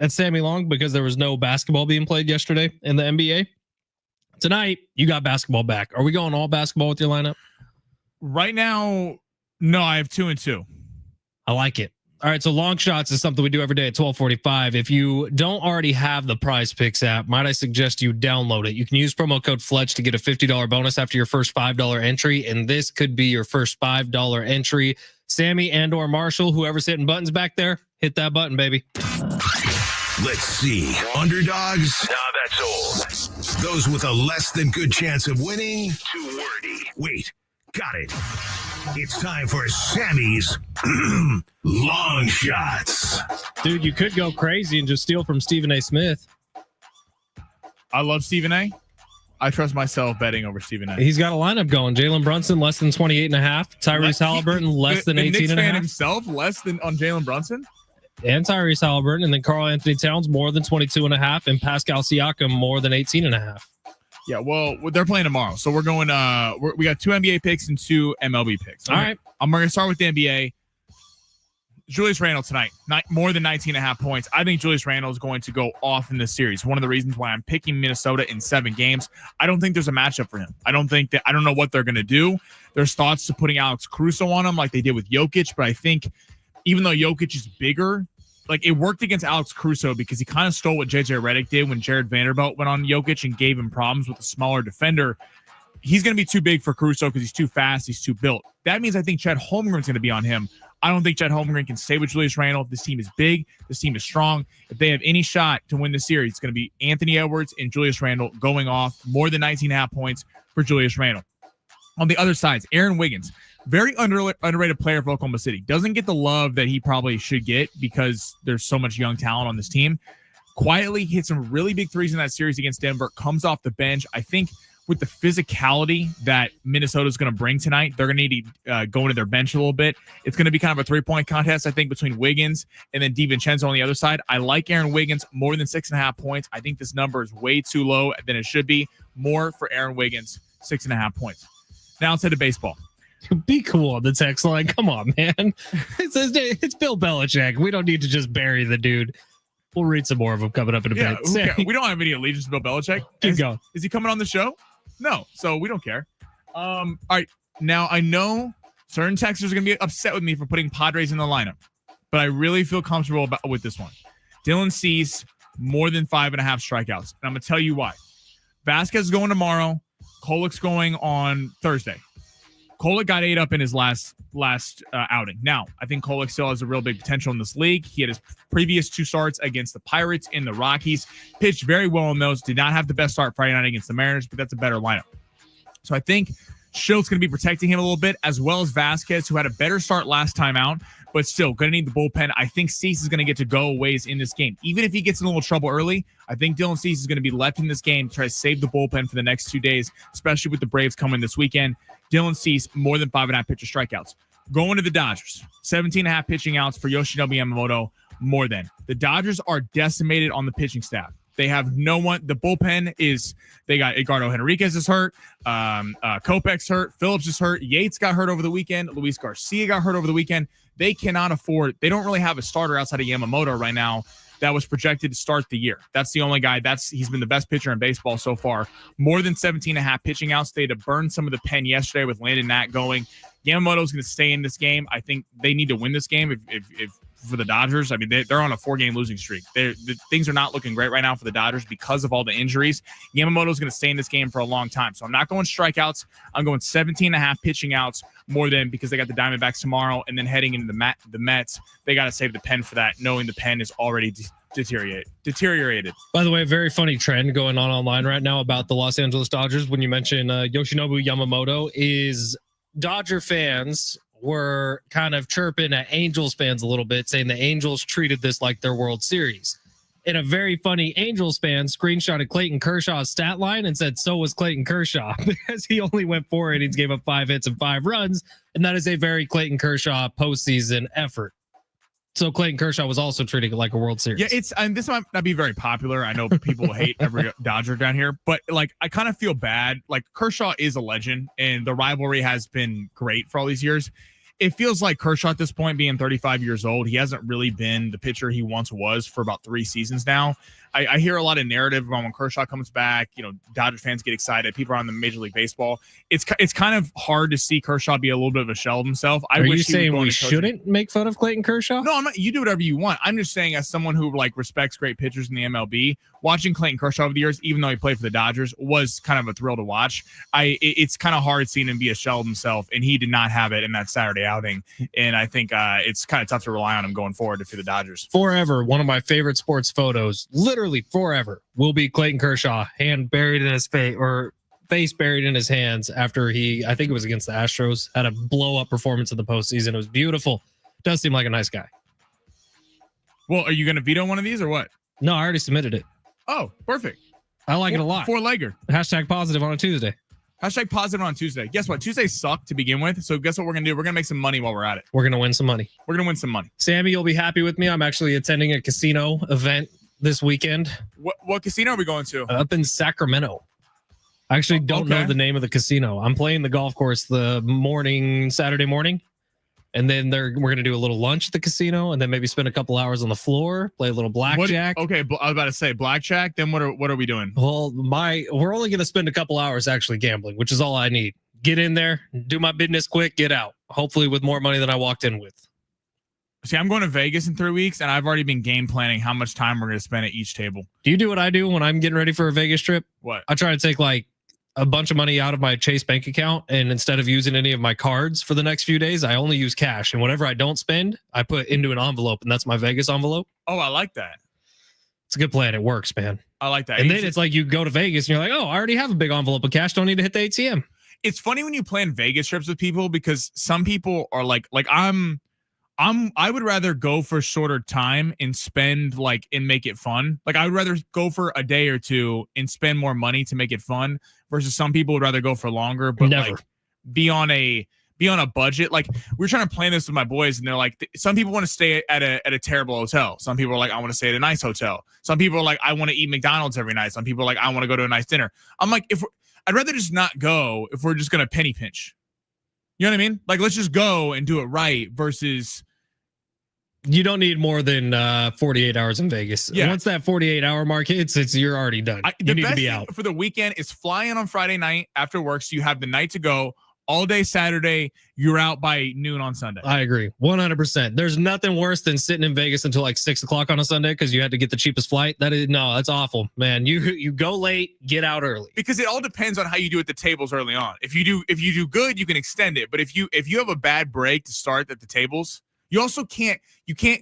at Sammy Long because there was no basketball being played yesterday in the NBA. Tonight, you got basketball back. Are we going all basketball with your lineup? Right now, no, I have 2 and 2. I like it. All right, so long shots is something we do every day at 12:45. If you don't already have the Prize Picks app, might I suggest you download it. You can use promo code Fletch to get a $50 bonus after your first $5 entry, and this could be your first $5 entry. Sammy and or Marshall, whoever's hitting buttons back there, hit that button, baby. Let's see. Underdogs? Nah, that's old. Those with a less than good chance of winning? Too wordy. Wait, got it. It's time for Sammy's long shots. Dude, you could go crazy and just steal from Stephen A. Smith. I love Stephen A. I trust myself betting over Stephen A. He's got a lineup going. Jalen Brunson, less than 28.5. Tyrese Halliburton, less than 18.5. Himself, less than on Jalen Brunson? And Tyrese Halliburton. And then Karl Anthony Towns, more than 22.5. And Pascal Siakam, more than 18.5. Yeah, well, they're playing tomorrow. So we're going, we got 2 NBA picks and 2 MLB picks. All right. I'm going to start with the NBA. Julius Randle tonight, more than 19.5 points. I think Julius Randle is going to go off in this series. One of the reasons why I'm picking Minnesota in 7 games. I don't think there's a matchup for him. I don't know what they're going to do. There's thoughts to putting Alex Caruso on him like they did with Jokic, but I think even though Jokic is bigger, like it worked against Alex Caruso because he kind of stole what JJ Redick did when Jared Vanderbilt went on Jokic and gave him problems with a smaller defender. He's going to be too big for Caruso because he's too fast. He's too built. That means I think Chet Holmgren's going to be on him. I don't think Chet Holmgren can stay with Julius Randle. This team is big. This team is strong. If they have any shot to win the series, it's going to be Anthony Edwards and Julius Randle going off more than 19.5 points for Julius Randle. On the other side, Aaron Wiggins, very underrated player for Oklahoma City. Doesn't get the love that he probably should get because there's so much young talent on this team. Quietly hit some really big threes in that series against Denver. Comes off the bench. I think with the physicality that Minnesota is going to bring tonight, they're going to need to go into their bench a little bit. It's going to be kind of a 3-point contest, I think, between Wiggins and then DiVincenzo on the other side. I like Aaron Wiggins more than 6.5 points. I think this number is way too low than it should be. More for Aaron Wiggins, 6.5 points. Now let's head to baseball. Be cool on the text line. Come on, man. It's Bill Belichick. We don't need to just bury the dude. We'll read some more of them coming up in a bit. We don't have any allegiance to Bill Belichick. Keep going. Is he coming on the show? No, so we don't care. All right. Now, I know certain texters are going to be upset with me for putting Padres in the lineup, but I really feel comfortable with this one. Dylan Cease, more than 5.5 strikeouts. And I'm going to tell you why. Vasquez is going tomorrow. Kolek's going on Thursday. Kolek got 8 up in his last outing. Now, I think Kolek still has a real big potential in this league. He had his previous 2 starts against the Pirates and the Rockies. Pitched very well in those. Did not have the best start Friday night against the Mariners, but that's a better lineup. So I think Schultz going to be protecting him a little bit, as well as Vasquez, who had a better start last time out, but still going to need the bullpen. I think Cease is going to get to go ways in this game. Even if he gets in a little trouble early, I think Dylan Cease is going to be left in this game to try to save the bullpen for the next 2 days, especially with the Braves coming this weekend. Dylan Cease, more than 5.5 pitcher strikeouts. Going to the Dodgers, 17.5 pitching outs for Yoshinobu Yamamoto, more than. The Dodgers are decimated on the pitching staff. They have no one. The bullpen is, they got Edgardo Henriquez is hurt. Kopech's hurt. Phillips is hurt. Yates got hurt over the weekend. Luis Garcia got hurt over the weekend. They cannot afford, they don't really have a starter outside of Yamamoto right now that was projected to start the year. That's the only guy. He's been the best pitcher in baseball so far. More than 17.5 pitching outs. They had to burn some of the pen yesterday with Landon Knack going. Yamamoto's going to stay in this game. I think they need to win this game if for the Dodgers. I mean, they're on a 4-game losing streak. Things are not looking great right now for the Dodgers because of all the injuries. Yamamoto's going to stay in this game for a long time. So I'm not going strikeouts. I'm going 17.5 pitching outs, more than, because they got the Diamondbacks tomorrow, and then heading into the Mets, they got to save the pen for that, knowing the pen is already deteriorated. By the way, a very funny trend going on online right now about the Los Angeles Dodgers when you mention Yoshinobu Yamamoto is Dodger fans were kind of chirping at Angels fans a little bit, saying the Angels treated this like their World Series. And a very funny Angels fan screenshotted Clayton Kershaw's stat line and said, so was Clayton Kershaw, because he only went 4 innings, gave up 5 hits and 5 runs. And that is a very Clayton Kershaw postseason effort. So Clayton Kershaw was also treating it like a World Series. Yeah, and this might not be very popular. I know people hate every Dodger down here, but like I kind of feel bad. Like Kershaw is a legend, and the rivalry has been great for all these years. It feels like Kershaw at this point, being 35 years old, he hasn't really been the pitcher he once was for about 3 seasons now. I hear a lot of narrative about when Kershaw comes back, Dodgers fans get excited. People are on the Major League Baseball. It's kind of hard to see Kershaw be a little bit of a shell of himself. Are you saying we shouldn't make fun of Clayton Kershaw? No, I'm not. You do whatever you want. I'm just saying, as someone who respects great pitchers in the MLB, watching Clayton Kershaw over the years, even though he played for the Dodgers, was kind of a thrill to watch. It's kind of hard seeing him be a shell of himself, and he did not have it in that Saturday outing. And I think it's kind of tough to rely on him going forward for the Dodgers. Forever, one of my favorite sports photos, literally forever, will be Clayton Kershaw, hand buried in his face, or face buried in his hands after I think it was against the Astros, had a blow-up performance in the postseason. It was beautiful. Does seem like a nice guy. Well, are you going to veto one of these or what? No, I already submitted it. Oh, perfect. I like it a lot. 4-legger. Hashtag positive on a Tuesday. Hashtag positive on Tuesday. Guess what? Tuesdays suck to begin with. So guess what we're going to do? We're going to make some money while we're at it. We're going to win some money. We're going to win some money. Sammy, you'll be happy with me. I'm actually attending a casino event this weekend. What casino are we going to? Up in Sacramento. I actually don't know the name of the casino. I'm playing the golf course Saturday morning. And then we're going to do a little lunch at the casino, and then maybe spend a couple hours on the floor, play a little blackjack. Okay, I was about to say blackjack. Then what are we doing? Well, we're only going to spend a couple hours actually gambling, which is all I need. Get in there, do my business quick, get out. Hopefully with more money than I walked in with. See, I'm going to Vegas in 3 weeks, and I've already been game planning how much time we're going to spend at each table. Do you do what I do when I'm getting ready for a Vegas trip? What? I try to take a bunch of money out of my Chase bank account, and instead of using any of my cards for the next few days, I only use cash. And whatever I don't spend, I put into an envelope, and that's my Vegas envelope. Oh, I like that. It's a good plan. It works, man. I like that. And then it's like you go to Vegas and you're like, oh, I already have a big envelope of cash. Don't need to hit the ATM. It's funny when you plan Vegas trips with people, because some people are like I would rather go for shorter time and spend and make it fun. Like I would rather go for a day or two and spend more money to make it fun, versus some people would rather go for longer, but be on a budget. Like we were trying to plan this with my boys, and they're like, some people want to stay at a terrible hotel. Some people are like, I want to stay at a nice hotel. Some people are like, I want to eat McDonald's every night. Some people are like, I want to go to a nice dinner. I'm like, I'd rather just not go if we're just going to penny pinch. You know what I mean? Like, let's just go and do it right, versus you don't need more than 48 hours in Vegas. Yeah. Once that 48-hour mark hits, you're already done. You need to be out. For the weekend is fly in on Friday night after work, so you have the night to go. All day Saturday, you're out by noon on Sunday. I agree, 100%. There's nothing worse than sitting in Vegas until 6 o'clock on a Sunday because you had to get the cheapest flight. That's awful, man. You go late, get out early. Because it all depends on how you do at the tables early on. If you do good, you can extend it. But if you have a bad break to start at the tables, you also can't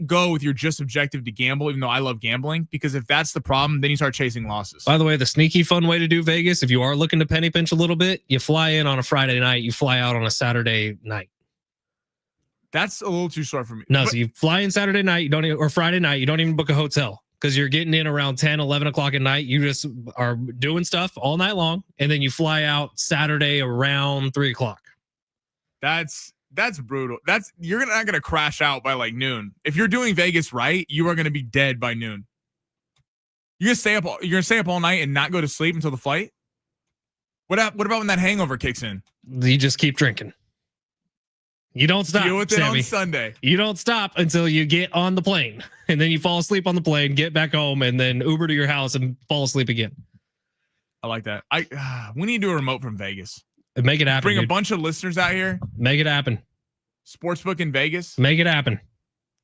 go with your just objective to gamble, even though I love gambling, because if that's the problem, then you start chasing losses. By the way, the sneaky fun way to do Vegas, if you are looking to penny pinch a little bit, you fly in on a Friday night, you fly out on a Saturday night. That's a little too short for me. No, so you fly in Saturday night, or Friday night, you don't even book a hotel because you're getting in around 10, 11 o'clock at night. You just are doing stuff all night long, and then you fly out Saturday around 3 o'clock. That's brutal. You're not gonna crash out by noon. If you're doing Vegas right, you are gonna be dead by noon. You're gonna stay up all night and not go to sleep until the flight. What about when that hangover kicks in? You just keep drinking. You don't stop. Deal with it Sammy. on Sunday. You don't stop until you get on the plane, and then you fall asleep on the plane, get back home, and then Uber to your house and fall asleep again. I like that. We need to do a remote from Vegas. Make it happen. Bring a bunch of listeners out here. Make it happen. Sportsbook in Vegas. Make it happen.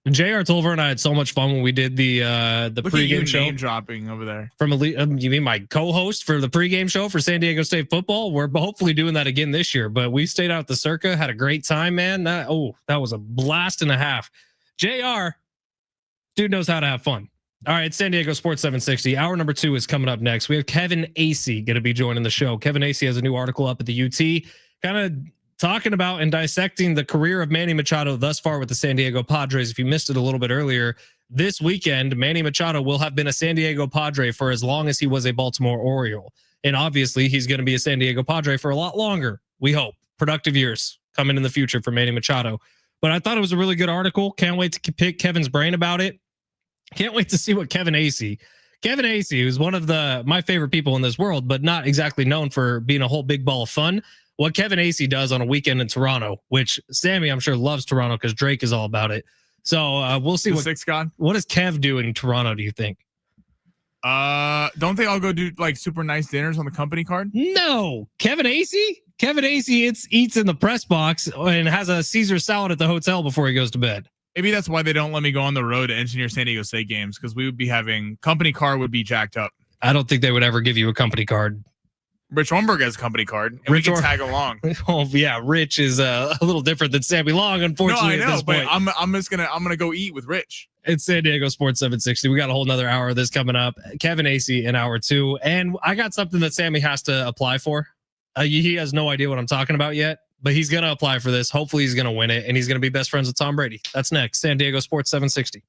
JR Tolver and I had so much fun when we did the pregame show. Name dropping over there. You mean my co-host for the pregame show for San Diego State football? We're hopefully doing that again this year. But we stayed out at the Circa, had a great time, man. That was a blast and a half. JR, dude knows how to have fun. All right, San Diego Sports 760. Hour number 2 is coming up next. We have Kevin Acey going to be joining the show. Kevin Acey has a new article up at the UT, kind of talking about and dissecting the career of Manny Machado thus far with the San Diego Padres. If you missed it a little bit earlier, this weekend, Manny Machado will have been a San Diego Padre for as long as he was a Baltimore Oriole. And obviously, he's going to be a San Diego Padre for a lot longer, we hope. Productive years coming in the future for Manny Machado. But I thought it was a really good article. Can't wait to pick Kevin's brain about it. Can't wait to see what Kevin Acee, who's one of my favorite people in this world, but not exactly known for being a whole big ball of fun. What Kevin Acee does on a weekend in Toronto, which Sammy, I'm sure, loves Toronto because Drake is all about it. So we'll see what does Kev do in Toronto, do you think? Don't they all go do like super nice dinners on the company card? No. Kevin Acee eats in the press box and has a Caesar salad at the hotel before he goes to bed. Maybe that's why they don't let me go on the road to engineer San Diego State games, because we would be having company car would be jacked up. I don't think they would ever give you a company card. Rich Ornberg has a company card, and we can tag along. Oh yeah, Rich is a little different than Sammy Long, unfortunately. No, I know, but I'm gonna go eat with Rich. It's San Diego Sports 760. We got a whole nother hour of this coming up. Kevin Acee in hour 2, and I got something that Sammy has to apply for. He has no idea what I'm talking about yet, but he's gonna apply for this. Hopefully, he's gonna win it, and he's gonna be best friends with Tom Brady. That's next. San Diego Sports 760.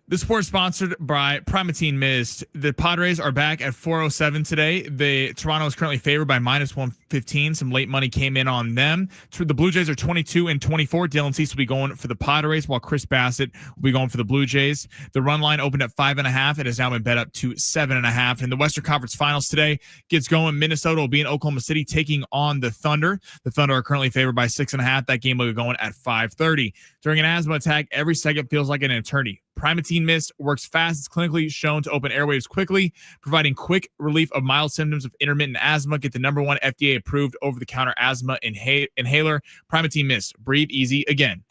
The sports sponsored by Primatine Mist. The Padres are back at 407 today. The Toronto is currently favored by minus 115. Some late money came in on them. The Blue Jays are 22-24. Dylan Cease will be going for the Padres, while Chris Bassett will be going for the Blue Jays. The run line opened at 5.5. It has now been bet up to 7.5. And the Western Conference Finals today gets going. Minnesota will be in Oklahoma City taking on the Thunder. The Thunder are currently favored by 6.5. That game will be going at 5:30. During an asthma attack, every second feels like an eternity. Primatene Mist works fast. It's clinically shown to open airwaves quickly, providing quick relief of mild symptoms of intermittent asthma. Get the #1 FDA-approved over-the-counter asthma inhaler. Primatene Mist. Breathe easy again.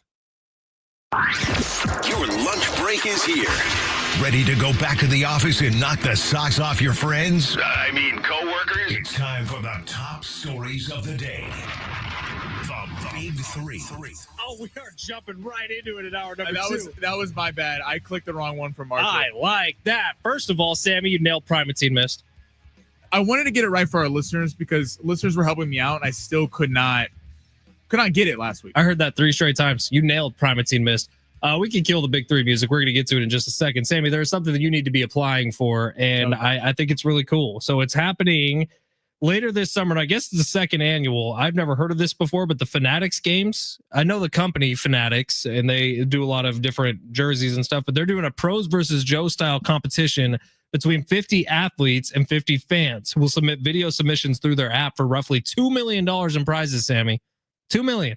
Your lunch break is here. Ready to go back to the office and knock the socks off your friends? I mean, coworkers? It's time for the top stories of the day. The Big Three. Oh, we are jumping right into it at hour number two. That was my bad. I clicked the wrong one from Mark. I like that. First of all, Sammy, you nailed Primatene Mist. I wanted to get it right for our listeners because listeners were helping me out, and I still could not get it last week. I heard that 3 straight times. You nailed Primatene Mist. We can kill the Big Three music. We're going to get to it in just a second. Sammy, there's something that you need to be applying for, and I think it's really cool. So it's happening later this summer, and I guess it's the second annual. I've never heard of this before, but the Fanatics games, I know the company Fanatics, and they do a lot of different jerseys and stuff, but they're doing a pros versus Joe style competition between 50 athletes and 50 fans who will submit video submissions through their app for roughly $2 million in prizes, Sammy. $2 million.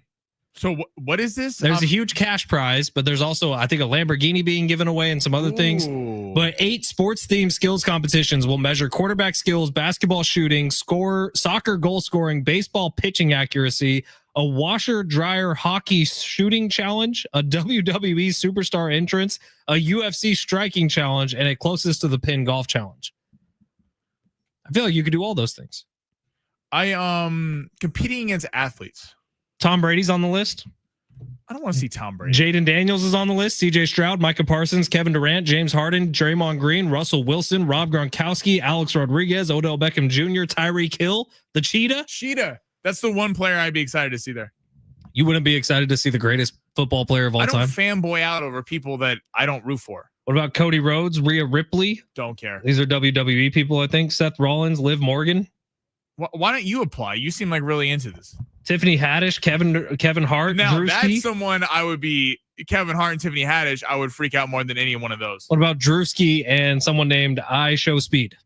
So what is this? There's a huge cash prize, but there's also, I think, a Lamborghini being given away and some other things. But 8 sports-themed skills competitions will measure quarterback skills, basketball shooting, soccer goal scoring, baseball pitching accuracy, a washer-dryer hockey shooting challenge, a WWE superstar entrance, a UFC striking challenge, and a closest to the pin golf challenge. I feel like you could do all those things. Competing against athletes. Tom Brady's on the list. I don't want to see Tom Brady. Jaden Daniels is on the list. CJ Stroud, Micah Parsons, Kevin Durant, James Harden, Draymond Green, Russell Wilson, Rob Gronkowski, Alex Rodriguez, Odell Beckham Jr., Tyreek Hill, the Cheetah. That's the one player I'd be excited to see there. You wouldn't be excited to see the greatest football player of all time? I don't fanboy out over people that I don't root for. What about Cody Rhodes, Rhea Ripley? Don't care. These are WWE people, I think. Seth Rollins, Liv Morgan. Why don't you apply? You seem like really into this. Tiffany Haddish, Kevin Hart. Now Drewski. That's someone I would be. Kevin Hart and Tiffany Haddish. I would freak out more than any one of those. What about Drewski and someone named I Show Speed?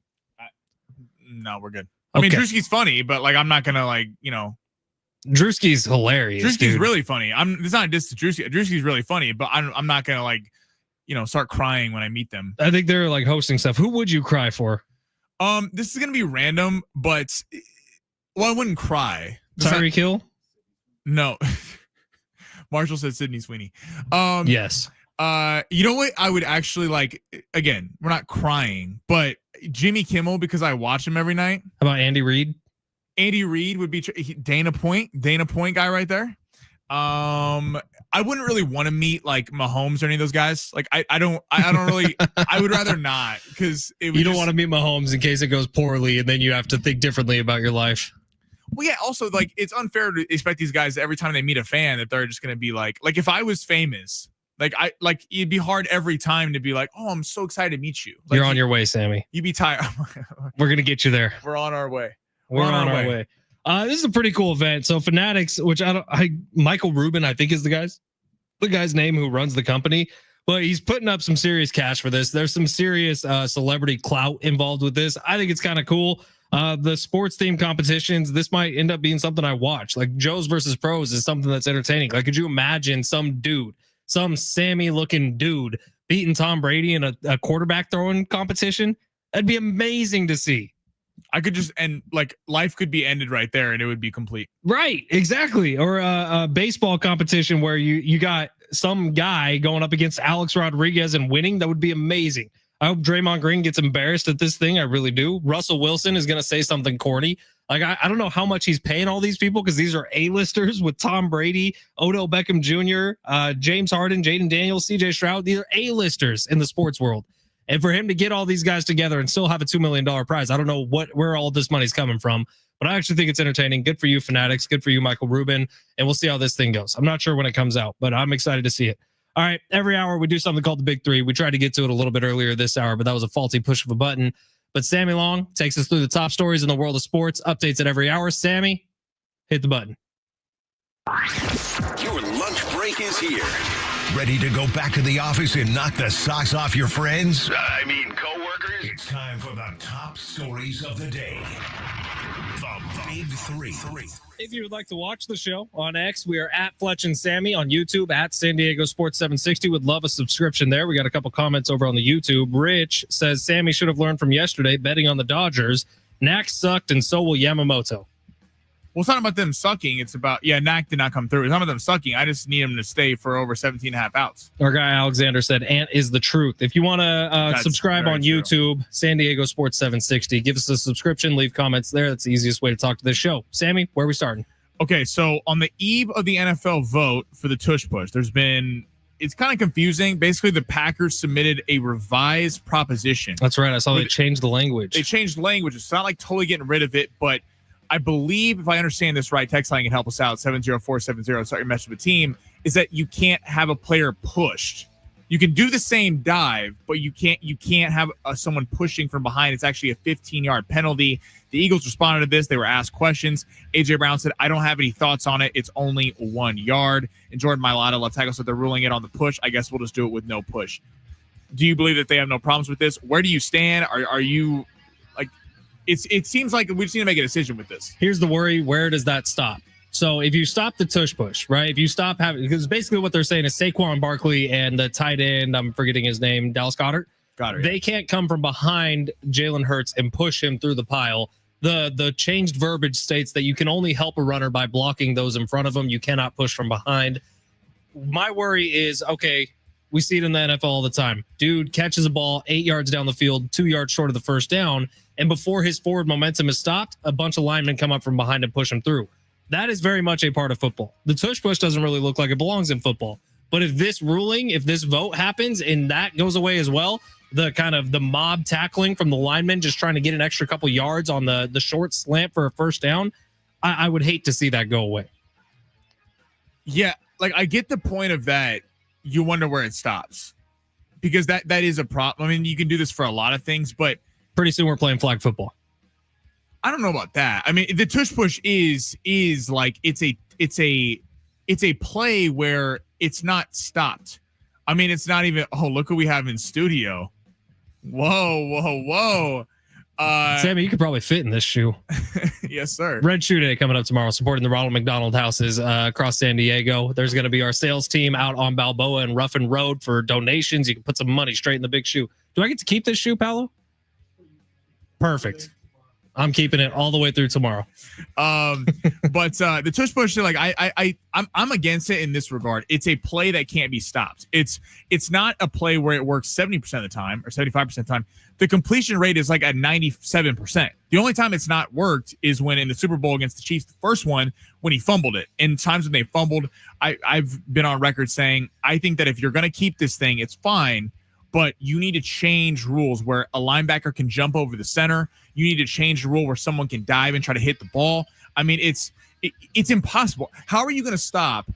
No, we're good. I mean, Drewski's funny, but like I'm not gonna Drewski's hilarious. Drewski's really funny. It's not just Drewski. Drewski's really funny, but I'm not gonna start crying when I meet them. I think they're like hosting stuff. Who would you cry for? This is gonna be random, but I wouldn't cry. Tyreek Hill? No. Marshall said Sydney Sweeney. Yes. You know what? I would actually like. Again, we're not crying, but Jimmy Kimmel because I watch him every night. How about Andy Reid? Andy Reid would be Dana Point guy right there. I wouldn't really want to meet like Mahomes or any of those guys. Like I don't really. I would rather not because you don't want to meet Mahomes in case it goes poorly and then you have to think differently about your life. Well, yeah. Also, like it's unfair to expect these guys every time they meet a fan that they're just going to be like if I was famous, it'd be hard every time to be like, oh, I'm so excited to meet you. Like, you're on your way, Sammy. You'd be tired. We're gonna get you there. We're on our way. We're on our way. This is a pretty cool event. So Fanatics, which Michael Rubin, I think is the guy's name who runs the company, but he's putting up some serious cash for this. There's some serious celebrity clout involved with this. I think it's kind of cool. The sports themed competitions, this might end up being something I watch. Like Joe's versus Pros is something that's entertaining. Like, could you imagine some Sammy looking dude beating Tom Brady in a quarterback throwing competition? That'd be amazing to see. I could just life could be ended right there and it would be complete. Right, exactly. Or a baseball competition where you got some guy going up against Alex Rodriguez and winning. That would be amazing. I hope Draymond Green gets embarrassed at this thing. I really do. Russell Wilson is going to say something corny. Like, I don't know how much he's paying all these people because these are A-listers with Tom Brady, Odell Beckham Jr., James Harden, Jaden Daniels, CJ Stroud. These are A-listers in the sports world. And for him to get all these guys together and still have a $2 million prize, I don't know where all this money's coming from, but I actually think it's entertaining. Good for you, Fanatics. Good for you, Michael Rubin. And we'll see how this thing goes. I'm not sure when it comes out, but I'm excited to see it. All right. Every hour we do something called the Big Three. We tried to get to it a little bit earlier this hour, but that was a faulty push of a button. But Sammy Long takes us through the top stories in the world of sports, updates it every hour. Sammy, hit the button. Your lunch break is here. Ready to go back to the office and knock the socks off your friends? I mean, coworkers? It's time for the top stories of the day. The Big Three. If you would like to watch the show on X, we are at Fletch and Sammy. On YouTube, at San Diego Sports 760. Would love a subscription there. We got a couple comments over on the YouTube. Rich says, Sammy should have learned from yesterday betting on the Dodgers. Knack sucked, and so will Yamamoto. Well, it's not about them sucking. It's about, Knack did not come through. It's not about them sucking. I just need him to stay for over 17 and a half outs. Our guy Alexander said, Ant is the truth. If you want to subscribe on YouTube, San Diego Sports 760, give us a subscription, leave comments there. That's the easiest way to talk to this show. Sammy, where are we starting? Okay, so on the eve of the NFL vote for the tush push, it's kind of confusing. Basically, the Packers submitted a revised proposition. That's right. I saw they changed the language. They changed the language. It's not like totally getting rid of it, but I believe, if I understand this right, text line can help us out, 70470, start your message with team, is that you can't have a player pushed. You can do the same dive, but you can't have someone pushing from behind. It's actually a 15-yard penalty. The Eagles responded to this. They were asked questions. A.J. Brown said, I don't have any thoughts on it. It's only 1 yard. And Jordan Mailata, left tackle, said they're ruling it on the push. I guess we'll just do it with no push. Do you believe that they have no problems with this? Where do you stand? Are you like? It seems like we just need to make a decision with this. Here's the worry. Where does that stop? So if you stop the tush push, right? If you stop having, because basically what they're saying is Saquon Barkley and the tight end, I'm forgetting his name, Dallas Goedert. They can't come from behind Jalen Hurts and push him through the pile. The changed verbiage states that you can only help a runner by blocking those in front of him. You cannot push from behind. My worry is, okay, we see it in the NFL all the time. Dude catches a ball 8 yards down the field, 2 yards short of the first down. And before his forward momentum is stopped, a bunch of linemen come up from behind and push him through. That is very much a part of football. The tush push doesn't really look like it belongs in football. But if this vote happens and that goes away as well, the kind of the mob tackling from the linemen just trying to get an extra couple yards on the short slant for a first down, I would hate to see that go away. Yeah, like I get the point of that. You wonder where it stops because that is a problem. I mean, you can do this for a lot of things, but pretty soon we're playing flag football. I don't know about that. I mean, the tush push is like it's a play where it's not stopped. I mean, it's not even. Oh, look what we have in studio. Whoa. Sammy, you could probably fit in this shoe. Yes, sir. Red Shoe Day coming up tomorrow, supporting the Ronald McDonald houses across San Diego. There's going to be our sales team out on Balboa and Ruffin Road for donations. You can put some money straight in the big shoe. Do I get to keep this shoe, Paolo? Perfect. I'm keeping it all the way through tomorrow. But the tush push, like I'm against it in this regard. It's a play that can't be stopped. It's not a play where it works 70% of the time or 75% of the time. The completion rate is like at 97%. The only time it's not worked is when in the Super Bowl against the Chiefs, the first one, when he fumbled it. And times when they fumbled, I've been on record saying I think that if you're going to keep this thing, it's fine. But you need to change rules where a linebacker can jump over the center. You need to change the rule where someone can dive and try to hit the ball. I mean, it's impossible. How are you going to stop,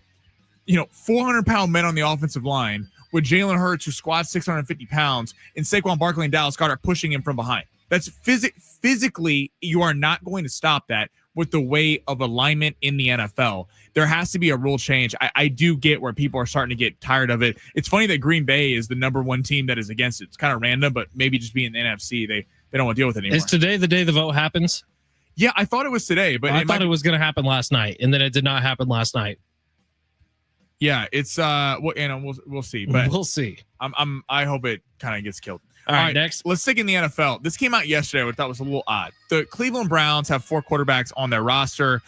400-pound men on the offensive line with Jalen Hurts, who squats 650 pounds, and Saquon Barkley and Dallas Goedert pushing him from behind? That's physically, you are not going to stop that with the way of alignment in the NFL. There has to be a rule change. I do get where people are starting to get tired of it. It's funny that Green Bay is the number one team that is against it. It's kind of random, but maybe just being the NFC, they don't want to deal with it anymore. Is today the day the vote happens? Yeah, I thought it was today, but I thought it was going to happen last night, and then it did not happen last night. Yeah, it's we'll see, but we'll see. I hope it kind of gets killed. All right, next. Let's stick in the NFL. This came out yesterday, which I thought was a little odd. The Cleveland Browns have 4 quarterbacks on their roster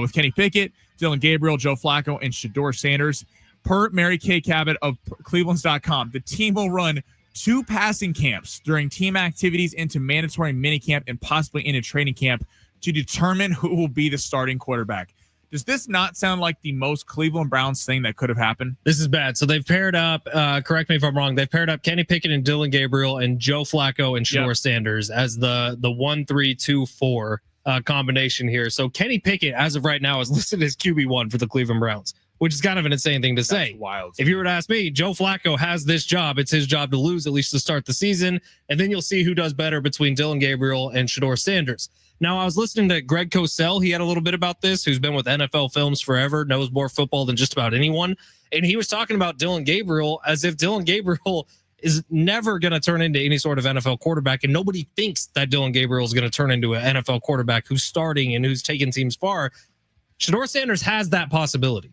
with Kenny Pickett, Dylan Gabriel, Joe Flacco, and Shedeur Sanders. Per Mary Kay Cabot of Clevelands.com, the team will run 2 passing camps during team activities into mandatory minicamp and possibly into training camp to determine who will be the starting quarterback. Does this not sound like the most Cleveland Browns thing that could have happened? This is bad. So they've paired up, correct me if I'm wrong, they've paired up Kenny Pickett and Dylan Gabriel and Joe Flacco and Shedeur Sanders as the 1-3-2-4 combination here. So Kenny Pickett, as of right now, is listed as QB1 for the Cleveland Browns, which is kind of an insane thing to say. Wild. If you were to ask me, Joe Flacco has this job. It's his job to lose, at least to start the season. And then you'll see who does better between Dylan Gabriel and Shedeur Sanders. Now, I was listening to Greg Cosell. He had a little bit about this, who's been with NFL Films forever, knows more football than just about anyone. And he was talking about Dylan Gabriel as if Dylan Gabriel is never going to turn into any sort of NFL quarterback, and nobody thinks that Dylan Gabriel is going to turn into an NFL quarterback who's starting and who's taking teams far. Shedeur Sanders has that possibility.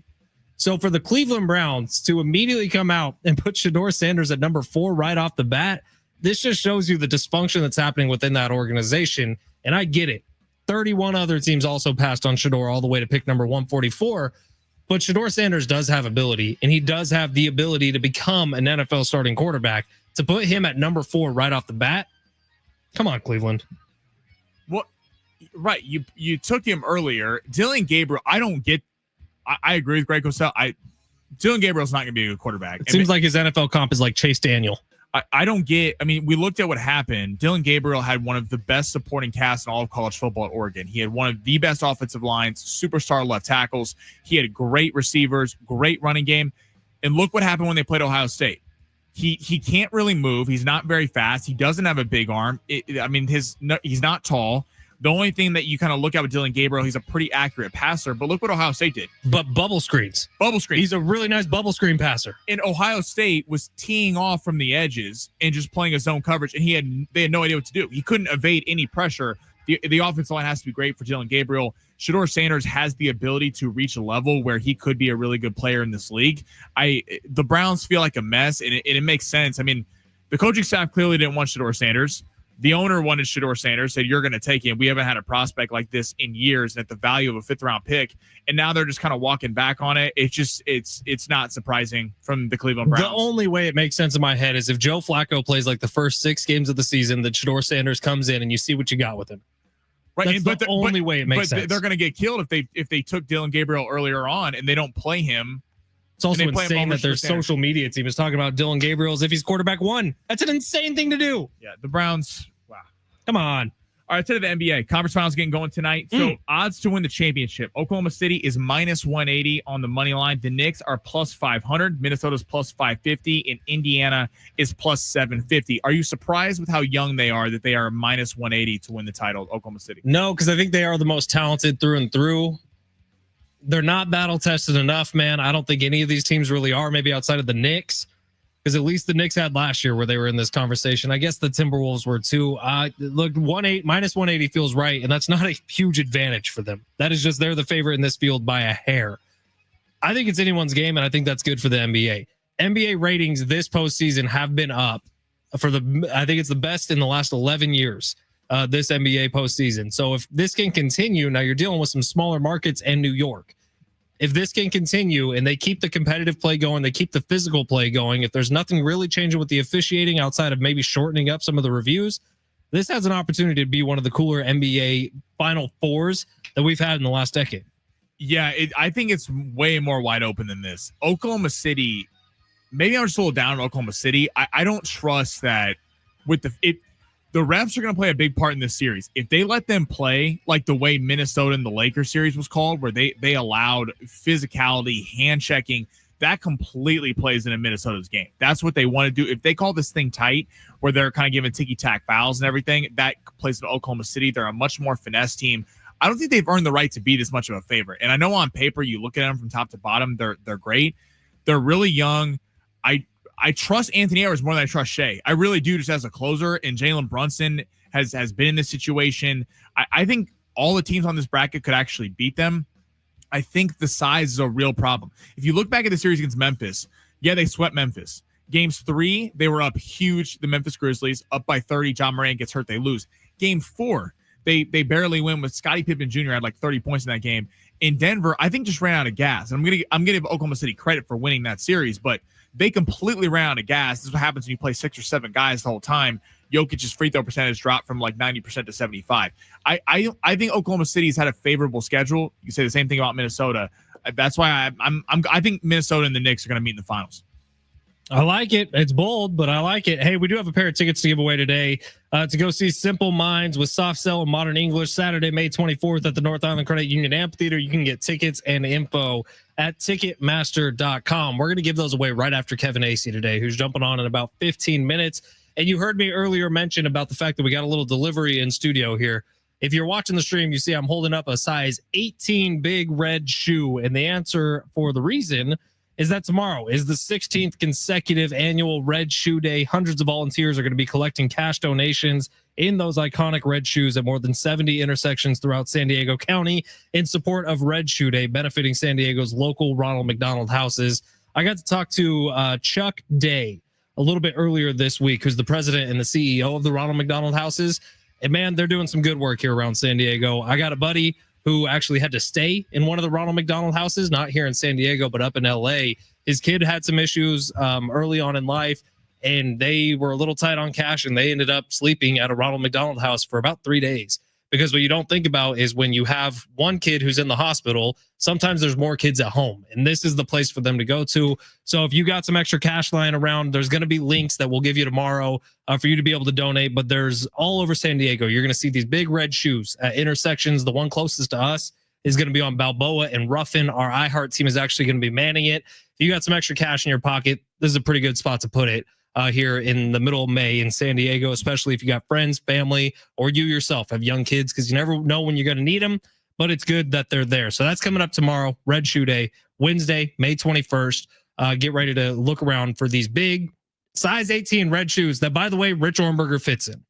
So for the Cleveland Browns to immediately come out and put Shedeur Sanders at number 4 right off the bat, this just shows you the dysfunction that's happening within that organization. And I get it. 31 other teams also passed on Shedeur all the way to pick number 144. But Shedeur Sanders does have ability, and he does have the ability to become an NFL starting quarterback. To put him at number 4 right off the bat, come on, Cleveland. Well, right. You took him earlier. Dylan Gabriel, I don't get. I agree with Greg Cosell. Dylan Gabriel's not going to be a good quarterback. It seems like his NFL comp is like Chase Daniel. I don't get. I mean, we looked at what happened. Dylan Gabriel had one of the best supporting casts in all of college football at Oregon. He had one of the best offensive lines, superstar left tackles. He had great receivers, great running game. And look what happened when they played Ohio State. He can't really move. He's not very fast. He doesn't have a big arm. He's not tall. The only thing that you kind of look at with Dylan Gabriel, he's a pretty accurate passer. But look what Ohio State did. But bubble screens. He's a really nice bubble screen passer. And Ohio State was teeing off from the edges and just playing a zone coverage, and they had no idea what to do. He couldn't evade any pressure. The offensive line has to be great for Dylan Gabriel. Shedeur Sanders has the ability to reach a level where he could be a really good player in this league. The Browns feel like a mess, and it makes sense. I mean, the coaching staff clearly didn't want Shedeur Sanders. The owner wanted Shedeur Sanders, said, you're going to take him. We haven't had a prospect like this in years at the value of a 5th-round pick. And now they're just kind of walking back on it. It's not surprising from the Cleveland Browns. The only way it makes sense in my head is if Joe Flacco plays like the first 6 games of the season, that Shedeur Sanders comes in and you see what you got with him. Right. That's the only way it makes sense. They're going to get killed if they took Dylan Gabriel earlier on and they don't play him. It's also insane that their social media team is talking about Dylan Gabriel as if he's quarterback 1. That's an insane thing to do. Yeah, the Browns. Wow. Come on. All right, to the NBA. Conference finals getting going tonight. So odds to win the championship. Oklahoma City is minus 180 on the money line. The Knicks are plus 500. Minnesota's plus 550. And Indiana is plus 750. Are you surprised with how young they are that they are minus 180 to win the title, Oklahoma City? No, because I think they are the most talented through and through. They're not battle tested enough, man. I don't think any of these teams really are, maybe outside of the Knicks. Because at least the Knicks had last year where they were in this conversation. I guess the Timberwolves were too. Look, minus 180 feels right, and that's not a huge advantage for them. That is just they're the favorite in this field by a hair. I think it's anyone's game, and I think that's good for the NBA. NBA ratings this postseason have been up I think it's the best in the last 11 years, this NBA postseason. So if this can continue, now you're dealing with some smaller markets and New York. If this can continue and they keep the competitive play going, they keep the physical play going, if there's nothing really changing with the officiating outside of maybe shortening up some of the reviews, this has an opportunity to be one of the cooler NBA Final Fours that we've had in the last decade. Yeah, I think it's way more wide open than this. Oklahoma City, maybe I'm just a little down on Oklahoma City. I don't trust that with the refs are going to play a big part in this series. If they let them play like the way Minnesota and the Lakers series was called, where they allowed physicality, hand checking, that completely plays into Minnesota's game. That's what they want to do. If they call this thing tight, where they're kind of giving ticky-tack fouls and everything, that plays into Oklahoma City. They're a much more finesse team. I don't think they've earned the right to be this much of a favorite. And I know on paper, you look at them from top to bottom, they're great. They're really young. I trust Anthony Edwards more than I trust Shea. I really do, just as a closer. And Jalen Brunson has been in this situation. I think all the teams on this bracket could actually beat them. I think the size is a real problem. If you look back at the series against Memphis, yeah, they swept Memphis. Games 3, they were up huge. The Memphis Grizzlies up by 30. John Moran gets hurt, they lose. Game 4, they barely win with Scottie Pippen Jr. had like 30 points in that game. In Denver, I think just ran out of gas. And I'm gonna give Oklahoma City credit for winning that series, but they completely ran out of gas. This is what happens when you play 6 or 7 guys the whole time. Jokic's free throw percentage dropped from like 90% to 75. I think Oklahoma City's had a favorable schedule. You can say the same thing about Minnesota. That's why I think Minnesota and the Knicks are going to meet in the finals. I like it. It's bold, but I like it. Hey, we do have a pair of tickets to give away today to go see Simple Minds with Soft Cell and Modern English Saturday, May 24th at the North Island Credit Union Amphitheater. You can get tickets and info at Ticketmaster.com. We're going to give those away right after Kevin Acey today, who's jumping on in about 15 minutes. And you heard me earlier mention about the fact that we got a little delivery in studio here. If you're watching the stream, you see I'm holding up a size 18 big red shoe. And the answer for the reason is that tomorrow is the 16th consecutive annual Red Shoe Day. Hundreds of volunteers are going to be collecting cash donations in those iconic red shoes at more than 70 intersections throughout San Diego County in support of Red Shoe Day, benefiting San Diego's local Ronald McDonald houses. I got to talk to Chuck Day a little bit earlier this week, who's the president and the CEO of the Ronald McDonald houses. And man, they're doing some good work here around San Diego. I got a buddy who actually had to stay in one of the Ronald McDonald houses, not here in San Diego, but up in LA. His kid had some issues early on in life, and they were a little tight on cash, and they ended up sleeping at a Ronald McDonald house for about 3 days. Because what you don't think about is when you have one kid who's in the hospital, sometimes there's more kids at home, and this is the place for them to go to. So if you got some extra cash lying around, there's going to be links that we'll give you tomorrow for you to be able to donate. But there's all over San Diego. You're going to see these big red shoes at intersections. The one closest to us is going to be on Balboa and Ruffin. Our iHeart team is actually going to be manning it. If you got some extra cash in your pocket, this is a pretty good spot to put it. Here in the middle of May in San Diego, especially if you got friends, family, or you yourself have young kids, because you never know when you're going to need them, but it's good that they're there. So that's coming up tomorrow, Red Shoe Day, Wednesday, May 21st. Get ready to look around for these big size 18 red shoes that, by the way, Rich Ornberger fits in.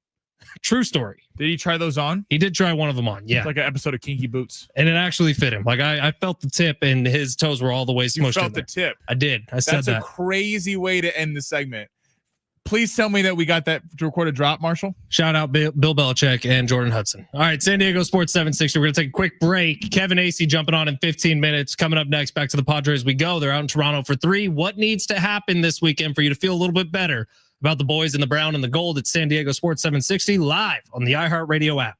True story. Did he try those on? He did try one of them on, yeah. It's like an episode of Kinky Boots. And it actually fit him. Like I felt the tip, and his toes were all the way smushed. You felt the tip. I did. I said that. That's a crazy way to end the segment. Please tell me that we got that to record a drop, Marshall. Shout out Bill Belichick and Jordan Hudson. All right, San Diego Sports 760. We're going to take a quick break. Kevin Acey jumping on in 15 minutes. Coming up next, back to the Padres we go. They're out in Toronto for 3. What needs to happen this weekend for you to feel a little bit better about the boys in the brown and the gold? It's San Diego Sports 760 live on the iHeartRadio app.